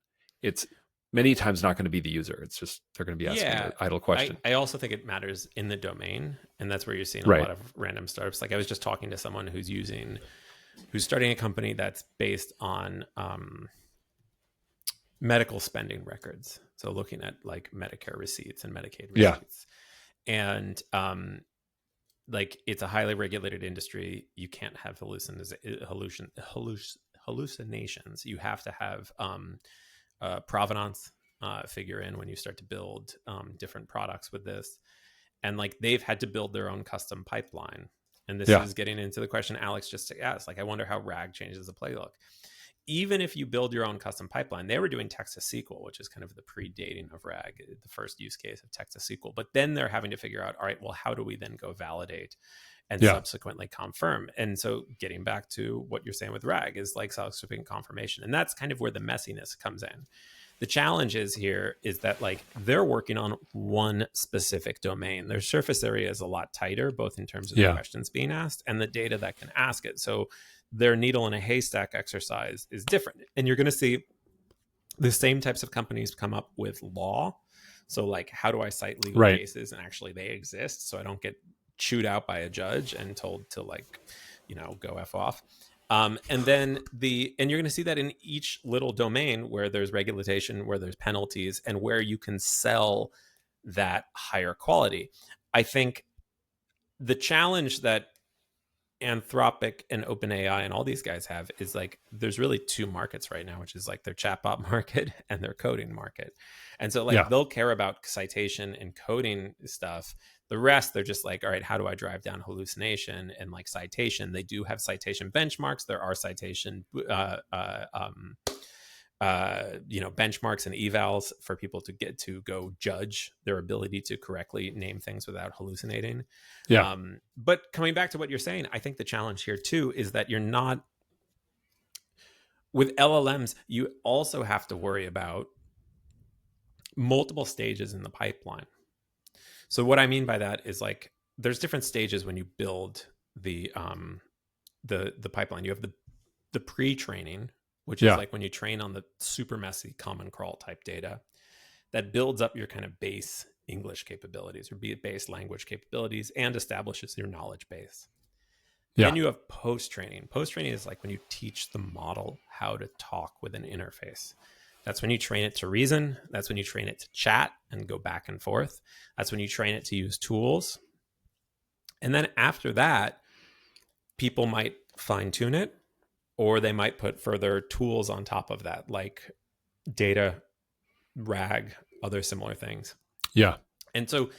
It's many times not going to be the user. It's just they're going to be asking Yeah. an idle question. I also think it matters in the domain, and that's where you're seeing a Right. lot of random startups. Like I was just talking to someone who's starting a company that's based on medical spending records. So looking at like Medicare receipts and Medicaid Yeah. receipts. And like it's a highly regulated industry. You can't have hallucinations. You have to have provenance figure in when you start to build different products with this. And like they've had to build their own custom pipeline. And this is getting into the question Alex just asked. Like, I wonder how RAG changes the playbook. Even if you build your own custom pipeline, they were doing text to SQL, which is kind of the predating of RAG, the first use case of text to SQL. But then they're having to figure out, all right, well, how do we then go validate and subsequently confirm? And so getting back to what you're saying with RAG is like subsequent confirmation. And that's kind of where the messiness comes in. The challenge is that like they're working on one specific domain. Their surface area is a lot tighter, both in terms of the questions being asked and the data that can ask it. So their needle in a haystack exercise is different. And you're going to see the same types of companies come up with law. So like, how do I cite legal cases? And actually they exist. So I don't get chewed out by a judge and told to like, go F off. And then you're going to see that in each little domain where there's regulation, where there's penalties, and where you can sell that higher quality. I think the challenge that Anthropic and OpenAI and all these guys have is like there's really two markets right now, which is like their chatbot market and their coding market. And so like they'll care about citation and coding stuff. The rest, they're just like, all right, how do I drive down hallucination and like citation? They do have citation benchmarks. There are citation benchmarks and evals for people to get to go judge their ability to correctly name things without hallucinating. But coming back to what you're saying, I think the challenge here too is that you're not with LLMs. You also have to worry about multiple stages in the pipeline. So what I mean by that is like there's different stages when you build the pipeline. You have the pre-training, which is like when you train on the super messy common crawl type data that builds up your kind of base English capabilities or base language capabilities and establishes your knowledge base. Then you have post-training. Post-training is like when you teach the model how to talk with an interface. That's when you train it to reason. That's when you train it to chat and go back and forth. That's when you train it to use tools. And then after that, people might fine-tune it, or they might put further tools on top of that, like data, RAG, other similar things. And so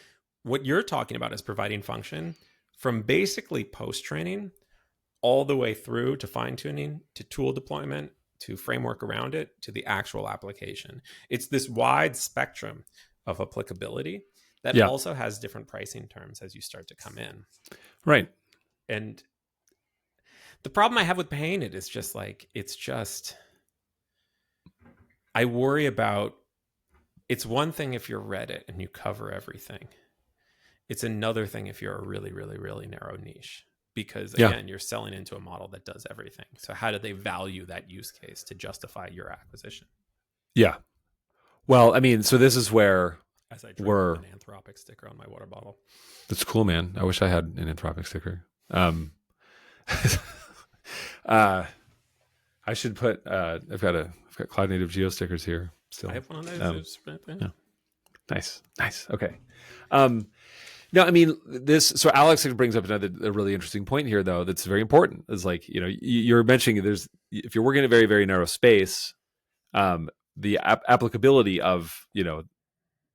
what you're talking about is providing function from basically post-training all the way through to fine-tuning, to tool deployment, to framework around it, to the actual application. It's this wide spectrum of applicability that also has different pricing terms as you start to come in. Right. And the problem I have with paying it is just like, I worry about it's one thing if you're Reddit and you cover everything. It's another thing if you're a really, really, really narrow niche, because Yeah. again, you're selling into a model that does everything. So how do they value that use case to justify your acquisition? Yeah. Well, I mean, so this is where As I drink we're. with an Anthropic sticker on my water bottle. That's cool, man. I wish I had an Anthropic sticker. uh, I should put. I've got Cloud Native Geo stickers here still. I have one of those. Yeah. Nice. Okay. No, I mean this. So Alex brings up a really interesting point here, though. That's very important. Is like, you're mentioning if you're working in a very, very narrow space, the applicability of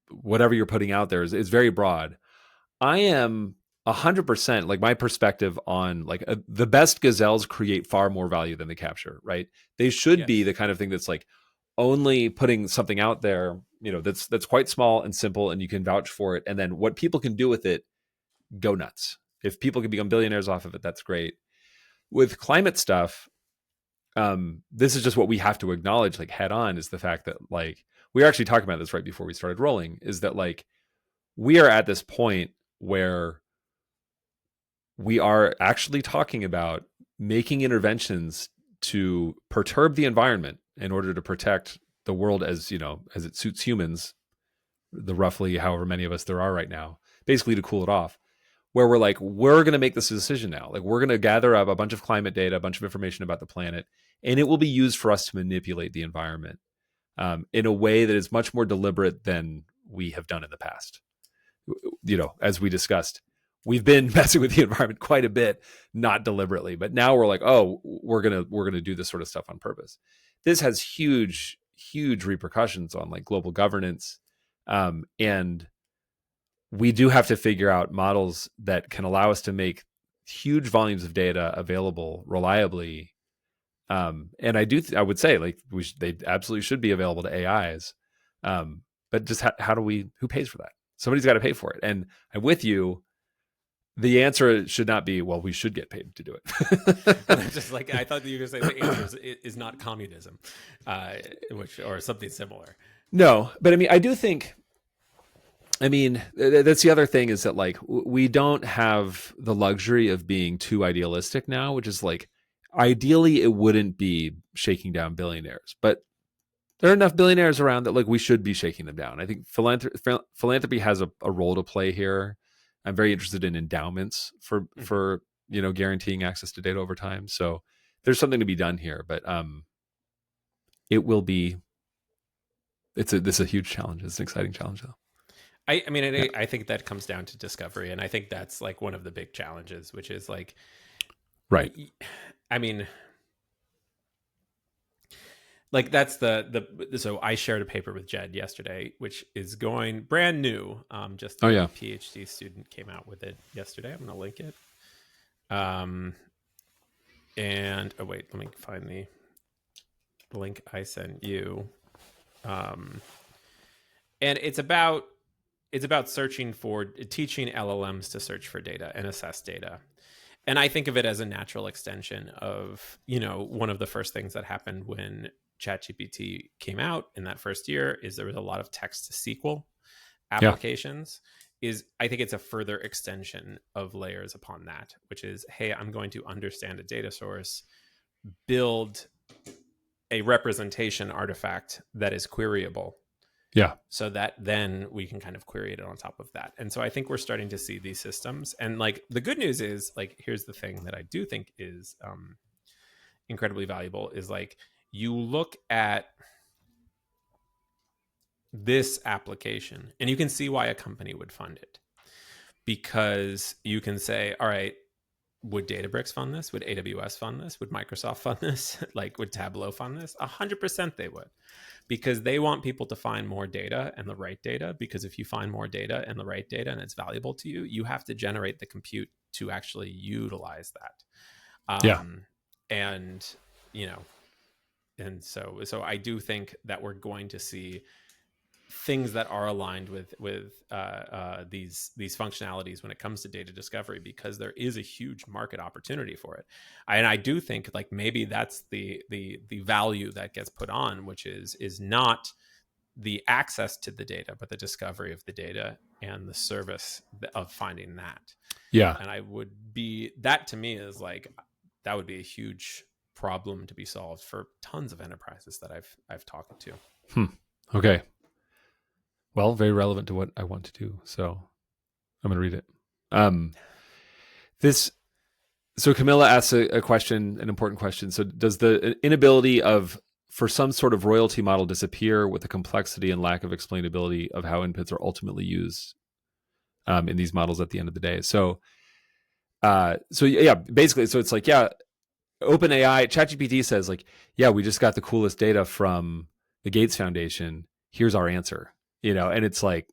whatever you're putting out there is very broad. I am 100% like, my perspective on like, the best gazelles create far more value than they capture. Right? They should be the kind of thing that's like only putting something out there, that's quite small and simple, and you can vouch for it. And then what people can do with it, go nuts. If people can become billionaires off of it, that's great. With climate stuff, this is just what we have to acknowledge, like, head on, is the fact that, like, we were actually talking about this right before we started rolling, is that, like, we are at this point where we are actually talking about making interventions to perturb the environment in order to protect the world as it suits humans, the roughly however many of us there are right now, basically to cool it off. Where we're like, we're going to make this decision now. Like, we're going to gather up a bunch of climate data, a bunch of information about the planet, and it will be used for us to manipulate the environment in a way that is much more deliberate than we have done in the past. As we discussed, we've been messing with the environment quite a bit, not deliberately, but now we're like, oh, we're gonna do this sort of stuff on purpose. This has huge, huge repercussions on like global governance, and we do have to figure out models that can allow us to make huge volumes of data available reliably. And I would say, like, they absolutely should be available to AIs. But just who pays for that? Somebody's got to pay for it. And I'm with you. The answer should not be, well, we should get paid to do it. Just like, I thought that you were going to say the answer is not communism, or something similar. No, but I mean, I do think, that's the other thing, is that, like, we don't have the luxury of being too idealistic now, which is like, ideally it wouldn't be shaking down billionaires, but there are enough billionaires around that, like, we should be shaking them down. I think philanthropy has a role to play here. I'm very interested in endowments for guaranteeing access to data over time. So there's something to be done here, but it will be. This is a huge challenge. It's an exciting challenge, though. I think that comes down to discovery, and I think that's like one of the big challenges, which is like, right. Like, that's so I shared a paper with Jed yesterday, which is going brand new. Just a PhD student came out with it yesterday. I'm going to link it. And wait, let me find the link I sent you. And it's about teaching LLMs to search for data and assess data. And I think of it as a natural extension of, one of the first things that happened when ChatGPT came out in that first year is there was a lot of text to SQL applications. I think it's a further extension of layers upon that, which is, hey, I'm going to understand a data source, build a representation artifact that is queryable. Yeah. So that then we can kind of query it on top of that. And so I think we're starting to see these systems. And like, the good news is, like, here's the thing that I do think is incredibly valuable, is like, you look at this application and you can see why a company would fund it, because you can say, all right, would Databricks fund this? Would AWS fund this? Would Microsoft fund this? Like, would Tableau fund this? 100% they would, because they want people to find more data and the right data. Because if you find more data and the right data and it's valuable to you, you have to generate the compute to actually utilize that. And so I do think that we're going to see things that are aligned with these functionalities when it comes to data discovery, because there is a huge market opportunity for it. And I do think, like, maybe that's the value that gets put on, which is not the access to the data, but the discovery of the data and the service of finding that. Yeah. And I would be, that to me is like, that would be a huge problem to be solved for tons of enterprises that I've talked to. Okay. Well, very relevant to what I want to do. So I'm going to read it. So Camilla asks a question, an important question. So does the inability for some sort of royalty model disappear with the complexity and lack of explainability of how inputs are ultimately used in these models at the end of the day? So yeah, basically, so it's like, yeah, OpenAI, ChatGPT says like, yeah, we just got the coolest data from the Gates Foundation. Here's our answer, and it's like,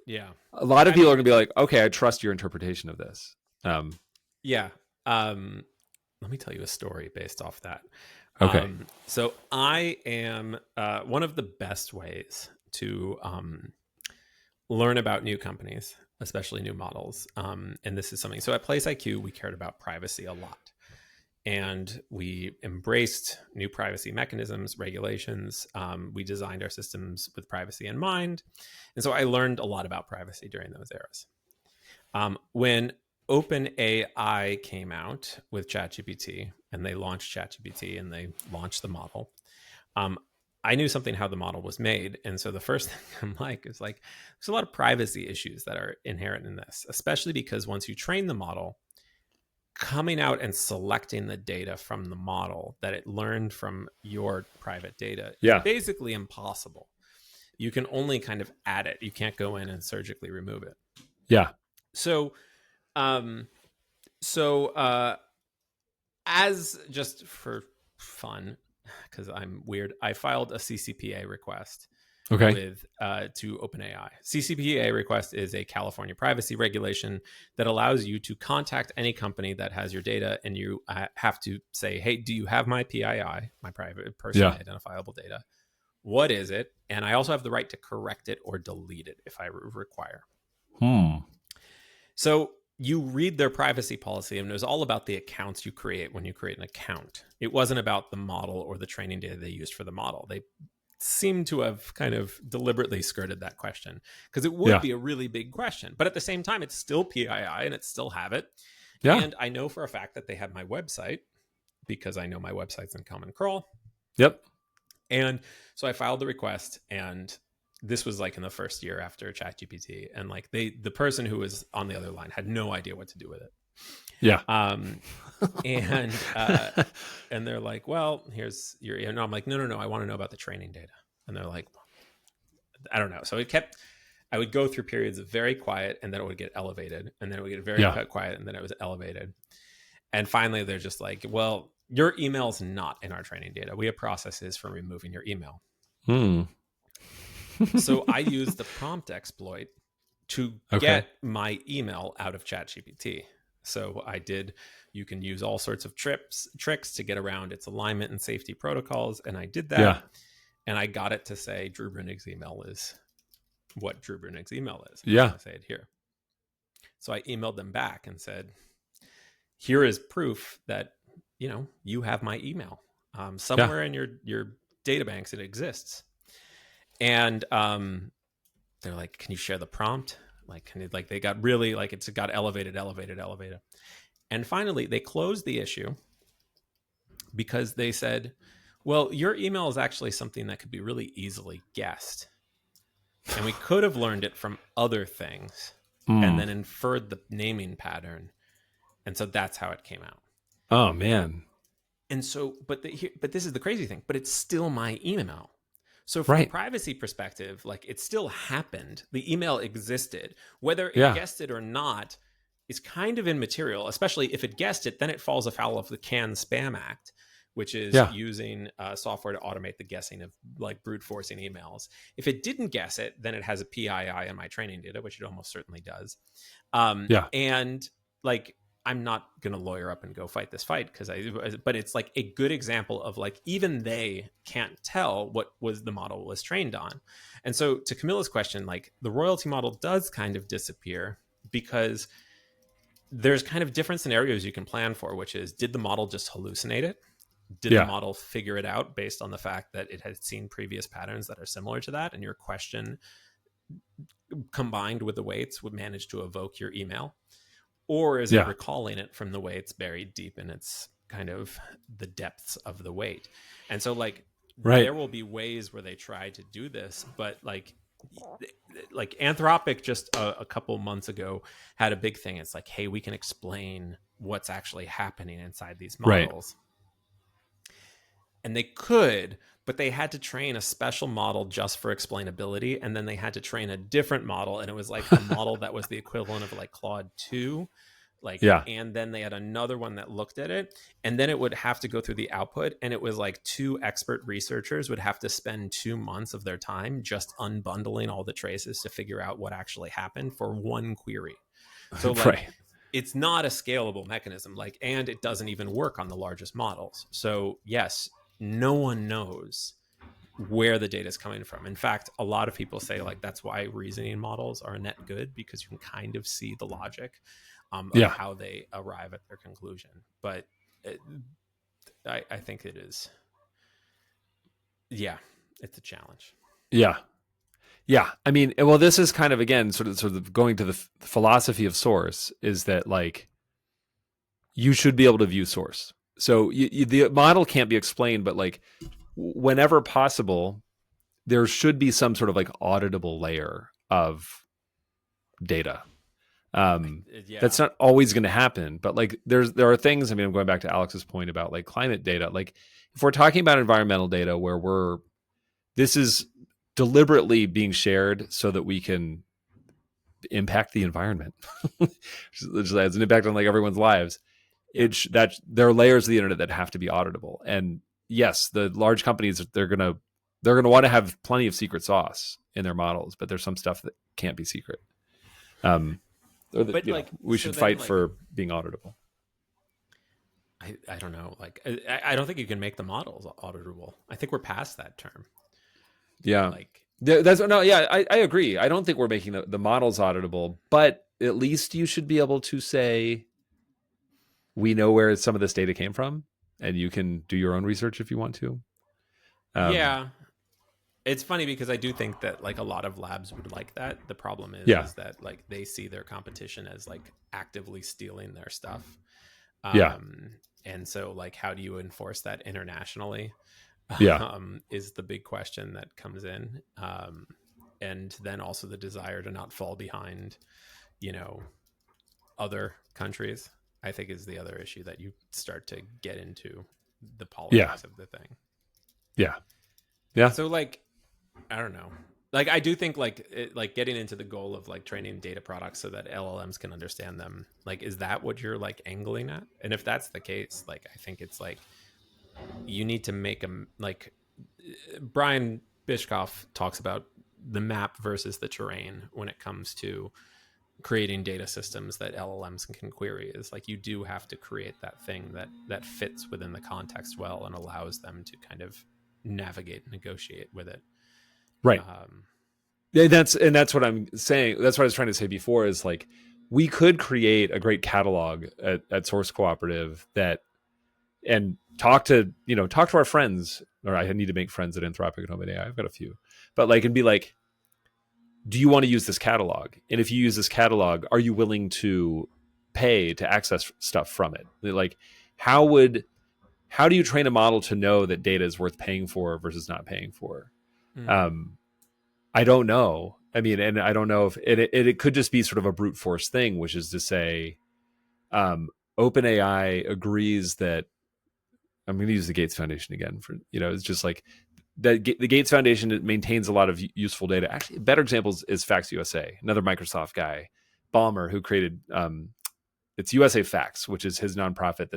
yeah, a lot of people are gonna be like, okay, I trust your interpretation of this. Yeah. Let me tell you a story based off that. Okay. So I am one of the best ways to learn about new companies, especially new models. And this is something. So at Place IQ, we cared about privacy a lot. And we embraced new privacy mechanisms, regulations. We designed our systems with privacy in mind. And so I learned a lot about privacy during those eras. When OpenAI came out with ChatGPT and they launched ChatGPT and they launched the model, I knew something how the model was made. And so the first thing I'm like, is like, there's a lot of privacy issues that are inherent in this, especially because once you train the model, coming out and selecting the data from the model that it learned from your private data is basically impossible. You can only kind of add it. You can't go in and surgically remove it. Yeah. So, as just for fun, because I'm weird, I filed a CCPA request with to OpenAI. CCPA request is a California privacy regulation that allows you to contact any company that has your data, and you have to say, "Hey, do you have my PII, my private personally identifiable data? What is it?" And I also have the right to correct it or delete it if I require. So you read their privacy policy, and it was all about the accounts you create when you create an account. It wasn't about the model or the training data they used for the model. They seem to have kind of deliberately skirted that question because it would be a really big question. But at the same time, it's still PII and it still have it. Yeah. And I know for a fact that they have my website because I know my website's in Common Crawl. Yep. And so I filed the request, and this was like in the first year after ChatGPT, and like the person who was on the other line had no idea what to do with it. Yeah. And they're like, "Well, here's your," and I'm like, no, I want to know about the training data. And they're like, I don't know. So I would go through periods of very quiet, and then it would get elevated, and then it would get very quiet, and then it was elevated. And finally, they're just like, "Well, your email's not in our training data. We have processes for removing your email." So I used the prompt exploit to get my email out of ChatGPT. So you can use all sorts of tricks to get around its alignment and safety protocols. And I did that. Yeah. And I got it to say Drew Brunig's email is what Drew Brunig's email is. I'm going to say it here. So I emailed them back and said, here is proof that, you have my email. Somewhere in your databanks, it exists. And they're like, can you share the prompt? They got really, it got elevated. And finally, they closed the issue because they said, well, your email is actually something that could be really easily guessed. And we could have learned it from other things and then inferred the naming pattern. And so that's how it came out. Oh, man. And so, but this is the crazy thing, but it's still my email. So from a privacy perspective, it still happened. The email existed. Whether it guessed it or not is kind of immaterial, especially if it guessed it, then it falls afoul of the CAN Spam Act, which is using software to automate the guessing of brute forcing emails. If it didn't guess it, then it has a PII in my training data, which it almost certainly does. And I'm not going to lawyer up and go fight this fight but it's a good example of even they can't tell what the model was trained on. And so to Camilla's question, the royalty model does kind of disappear because there's kind of different scenarios you can plan for, which is, did the model just hallucinate it? did the Yeah. model figure it out based on the fact that it had seen previous patterns that are similar to that, and your question combined with the weights would manage to evoke your email? Or is it Yeah. recalling it from the weights buried deep in its kind of the depths of the weight? And so like Right. there will be ways where they try to do this, but like Anthropic just a couple months ago had a big thing. It's like, hey, we can explain what's actually happening inside these Right. models. And they could, but they had to train a special model just for explainability. And then they had to train a different model. And it was like a model that was the equivalent of like Claude 2. Like, Yeah. and then they had another one that looked at it. And then it would have to go through the output. And it was like 2 expert researchers would have to spend 2 months of their time just unbundling all the traces to figure out what actually happened for one query. So like, Right. it's not a scalable mechanism, like, and it doesn't even work on the largest models. So yes, no one knows where the data is coming from. In fact, a lot of people say like that's why reasoning models are net good, because you can kind of see the logic of Yeah. how they arrive at their conclusion. But I think it is, yeah, it's a challenge. Yeah. Yeah. I mean, well, this is kind of, again, sort of going to the philosophy of source, is that like you should be able to view source. So the model can't be explained, but like whenever possible, there should be some sort of like auditable layer of data. Yeah. That's not always going to happen, but like there are things. I mean, I'm going back to Alex's point about like climate data. Like if we're talking about environmental data, where this is deliberately being shared so that we can impact the environment, which has an impact on like everyone's lives. Yeah. That there are layers of the internet that have to be auditable, and yes, the large companies, they're gonna want to have plenty of secret sauce in their models, but there's some stuff that can't be secret. But like, we so should then, fight like, for being auditable. I don't know. Like, I don't think you can make the models auditable. I think we're past that term. Yeah, Like, that's no. Yeah, I agree. I don't think we're making the models auditable, but at least you should be able to say, we know where some of this data came from, and you can do your own research if you want to. yeah, it's funny because I do think that like a lot of labs would like that. The problem Yeah. is that like they see their competition as like actively stealing their stuff. Yeah. And so like, how do you enforce that internationally? Yeah. Is the big question that comes in. And then also the desire to not fall behind, you know, other countries, I think is the other issue that you start to get into the politics of the thing. Yeah. Yeah. So like, I don't know. Like, I do think like getting into the goal of like training data products so that LLMs can understand them. Like, is that what you're like angling at? And if that's the case, like, I think it's like, you need to make them like Brian Bishkoff talks about the map versus the terrain when it comes to creating data systems that LLMs can query. Is like, you do have to create that thing that fits within the context well and allows them to kind of navigate and negotiate with it. Right. Yeah, that's what I'm saying. That's what I was trying to say before, is like, we could create a great catalog at Source Cooperative and talk to our friends, or I need to make friends at Anthropic and OpenAI. I've got a few, but like, and be like, do you want to use this catalog? And if you use this catalog, are you willing to pay to access stuff from it? Like, how do you train a model to know that data is worth paying for versus not paying for? I don't know. I mean, and I don't know if it could just be sort of a brute force thing, which is to say, OpenAI agrees that, I'm going to use the Gates Foundation again for, it's just like that the Gates Foundation maintains a lot of useful data. Actually, a better example is Facts USA, another Microsoft guy, Ballmer, who created it's USA Facts, which is his nonprofit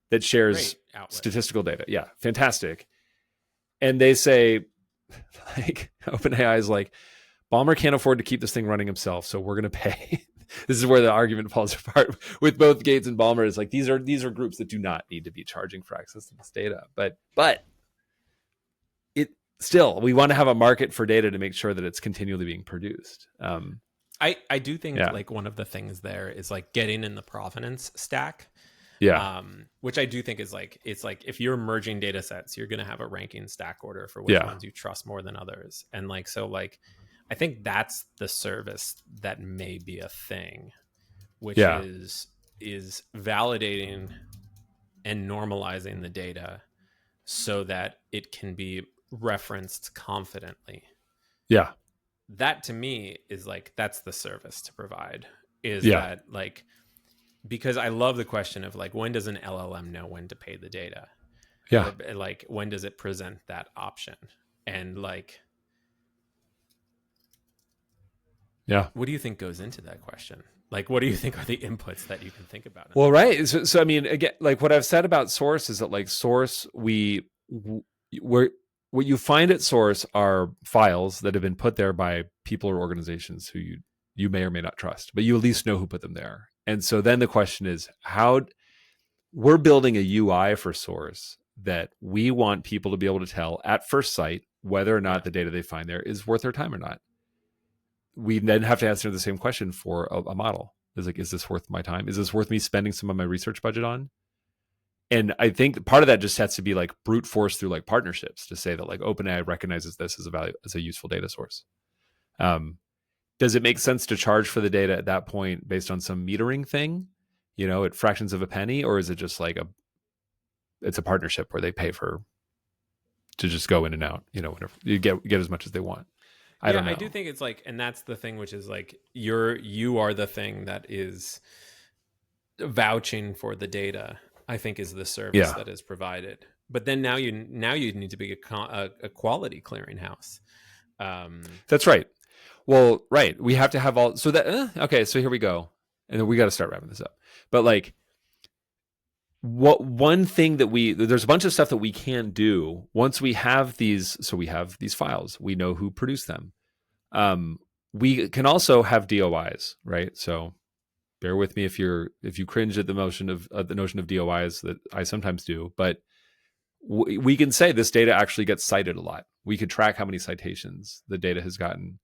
that shares statistical data. Yeah, fantastic. And they say, like, OpenAI is like, Ballmer can't afford to keep this thing running himself, so we're going to pay. This is where the argument falls apart with both Gates and Ballmer. Is like, these are groups that do not need to be charging for access to this data, but it still, we want to have a market for data to make sure that it's continually being produced. I do think like one of the things there is like getting in the provenance stack. Yeah. Which I do think is like, it's like if you're merging data sets, you're going to have a ranking stack order for which Yeah. ones you trust more than others. And like, so like, I think that's the service that may be a thing, which Yeah. is validating and normalizing the data so that it can be referenced confidently. Yeah. That to me is like, that's the service to provide, is Yeah. that like, because I love the question of like, when does an LLM know when to pay the data? Yeah. Or like, when does it present that option? And like, Yeah. what do you think goes into that question? Like, what do you think are the inputs that you can think about? Well, right. So I mean, again, like what I've said about source is that like source, where what you find at source are files that have been put there by people or organizations who you may or may not trust, but you at least know who put them there. And so then the question is, how we're building a UI for source that we want people to be able to tell at first sight whether or not the data they find there is worth their time or not. We then have to answer the same question for a model. Is like, is this worth my time? Is this worth me spending some of my research budget on? And I think part of that just has to be like brute force through like partnerships to say that like OpenAI recognizes this as a value, as a useful data source. Does it make sense to charge for the data at that point based on some metering thing, at fractions of a penny, or is it just like it's a partnership where they pay to just go in and out, whenever you get as much as they want. I don't know. I do think it's like, and that's the thing, which is like, you are the thing that is vouching for the data, I think, is the service that is provided. But then now you need to be a quality clearinghouse. That's right. Well, right. We have to have all, so that, okay, so here we go. And then we got to start wrapping this up. But like, one thing that there's a bunch of stuff that we can do once we have these. So we have these files, we know who produced them. We can also have DOIs, right? So bear with me if you cringe at the notion of DOIs, that I sometimes do, but we can say this data actually gets cited a lot. We could track how many citations the data has gotten.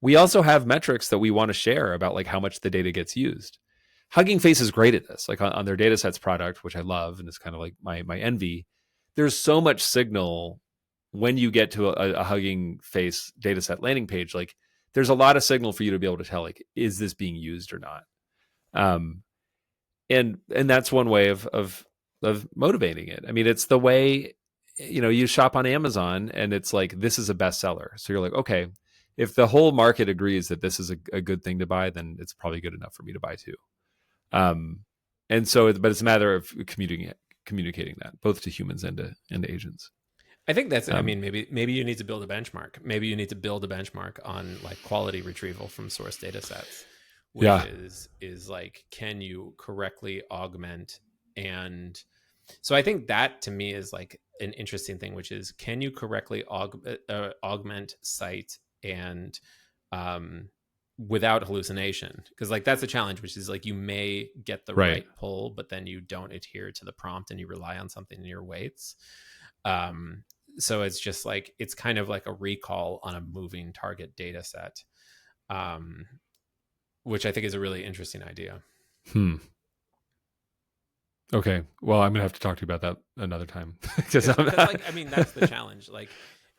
We also have metrics that we want to share about like how much the data gets used. Hugging Face is great at this, like on their datasets product, which I love, and it's kind of like my envy. There's so much signal when you get to a Hugging Face dataset landing page. Like there's a lot of signal for you to be able to tell, like, is this being used or not? And that's one way of motivating it. I mean, it's the way, you shop on Amazon and it's like, this is a bestseller. So you're like, okay, if the whole market agrees that this is a good thing to buy, then it's probably good enough for me to buy too. And so, but it's a matter of communicating that both to humans and to agents. I think that's, I mean, maybe you need to build a benchmark. Maybe you need to build a benchmark on like quality retrieval from source data sets, which is like, can you correctly augment? And so I think that to me is like an interesting thing, which is, can you correctly augment, cite, and without hallucination? Because like that's a challenge, which is like, you may get the right pull, but then you don't adhere to the prompt and you rely on something in your weights. So it's just like, it's kind of like a recall on a moving target data set, which I think is a really interesting idea. Okay. Well, I'm gonna have to talk to you about that another time. Because like, I mean, that's the challenge. Like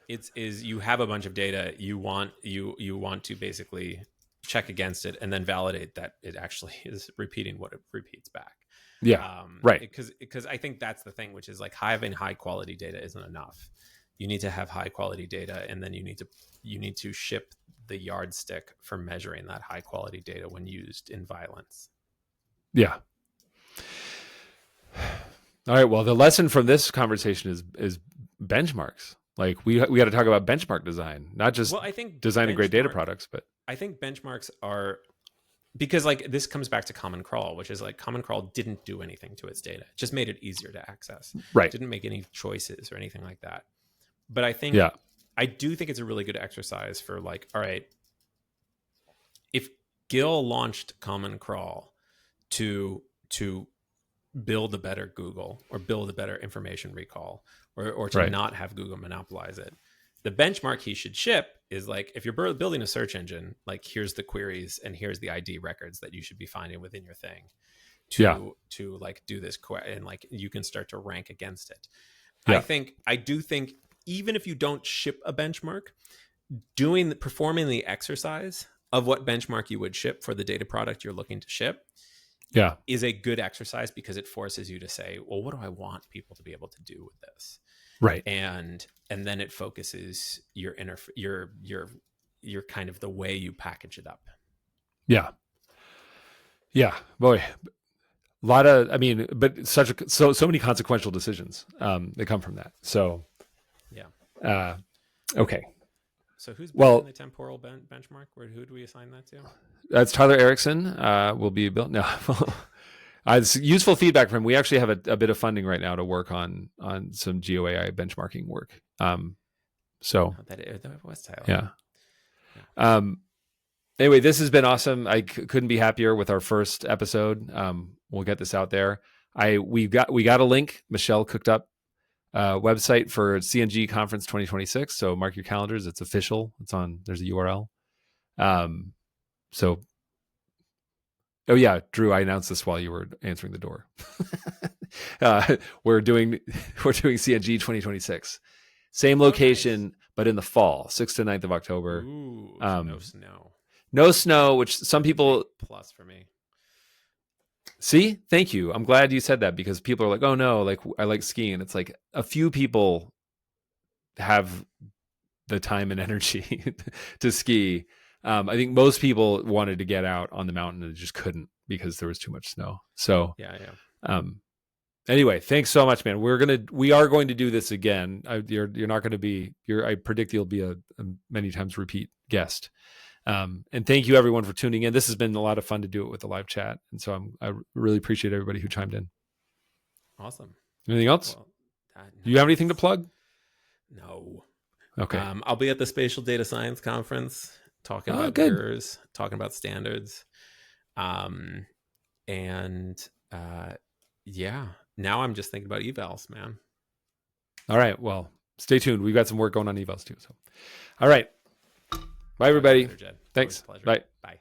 is you have a bunch of data, you want to basically check against it and then validate that it actually is repeating what it repeats back. Yeah. Right. Because I think that's the thing, which is like, having high quality data isn't enough. You need to have high quality data, and then you need to ship the yardstick for measuring that high quality data when used in violence. Yeah. All right. Well, the lesson from this conversation is benchmarks. Like we got to talk about benchmark design, not just I think designing great data products, but I think benchmarks are, because like this comes back to Common Crawl, which is like, Common Crawl didn't do anything to its data. It just made it easier to access. Right. It didn't make any choices or anything like that. But I think, I do think it's a really good exercise for like, all right, if Gil launched Common Crawl to build a better Google or build a better information recall or to not have Google monopolize it, the benchmark he should ship is like, if you're building a search engine, like here's the queries and here's the ID records that you should be finding within your thing. Yeah. to like do this and like you can start to rank against it. Yeah. I do think even if you don't ship a benchmark, performing the exercise of what benchmark you would ship for the data product you're looking to ship Yeah. is a good exercise, because it forces you to say, well, what do I want people to be able to do with this? Right. And then it focuses your kind of the way you package it up. Yeah. Yeah. Boy. A lot of, I mean, but so many consequential decisions that come from that. So, yeah. Okay. So who's building Well, the temporal benchmark? Who do we assign that to? that's Tyler Erickson. Will be built. No, it's useful feedback from him. We actually have a bit of funding right now to work on some GeoAI benchmarking work. So that was Tyler. Yeah. Anyway, this has been awesome. I couldn't be happier with our first episode. We'll get this out there. We got a link. Michelle cooked up a website for CNG Conference 2026. So mark your calendars. It's official. There's a URL. So, oh yeah, Drew, I announced this while you were answering the door. We're doing CNG 2026. Same location, nice. But in the fall, 6th to 9th of October. Ooh, no snow. No snow, which some people... Plus for me. See? Thank you. I'm glad you said that, because people are like, oh no, like I like skiing. It's like a few people have the time and energy to ski. I think most people wanted to get out on the mountain and just couldn't because there was too much snow. So anyway, thanks so much, man. We are going to do this again. You're not going to be. I predict you'll be a many times repeat guest. And thank you everyone for tuning in. This has been a lot of fun to do it with the live chat, and so I really appreciate everybody who chimed in. Awesome. Anything else? Well, do you have anything to plug? No. Okay. I'll be at the Spatial Data Science Conference talking about errors, talking about standards. Now I'm just thinking about evals, man. All right. Well, stay tuned. We've got some work going on evals too. So, all right. Bye, everybody. Thanks. Bye. Bye.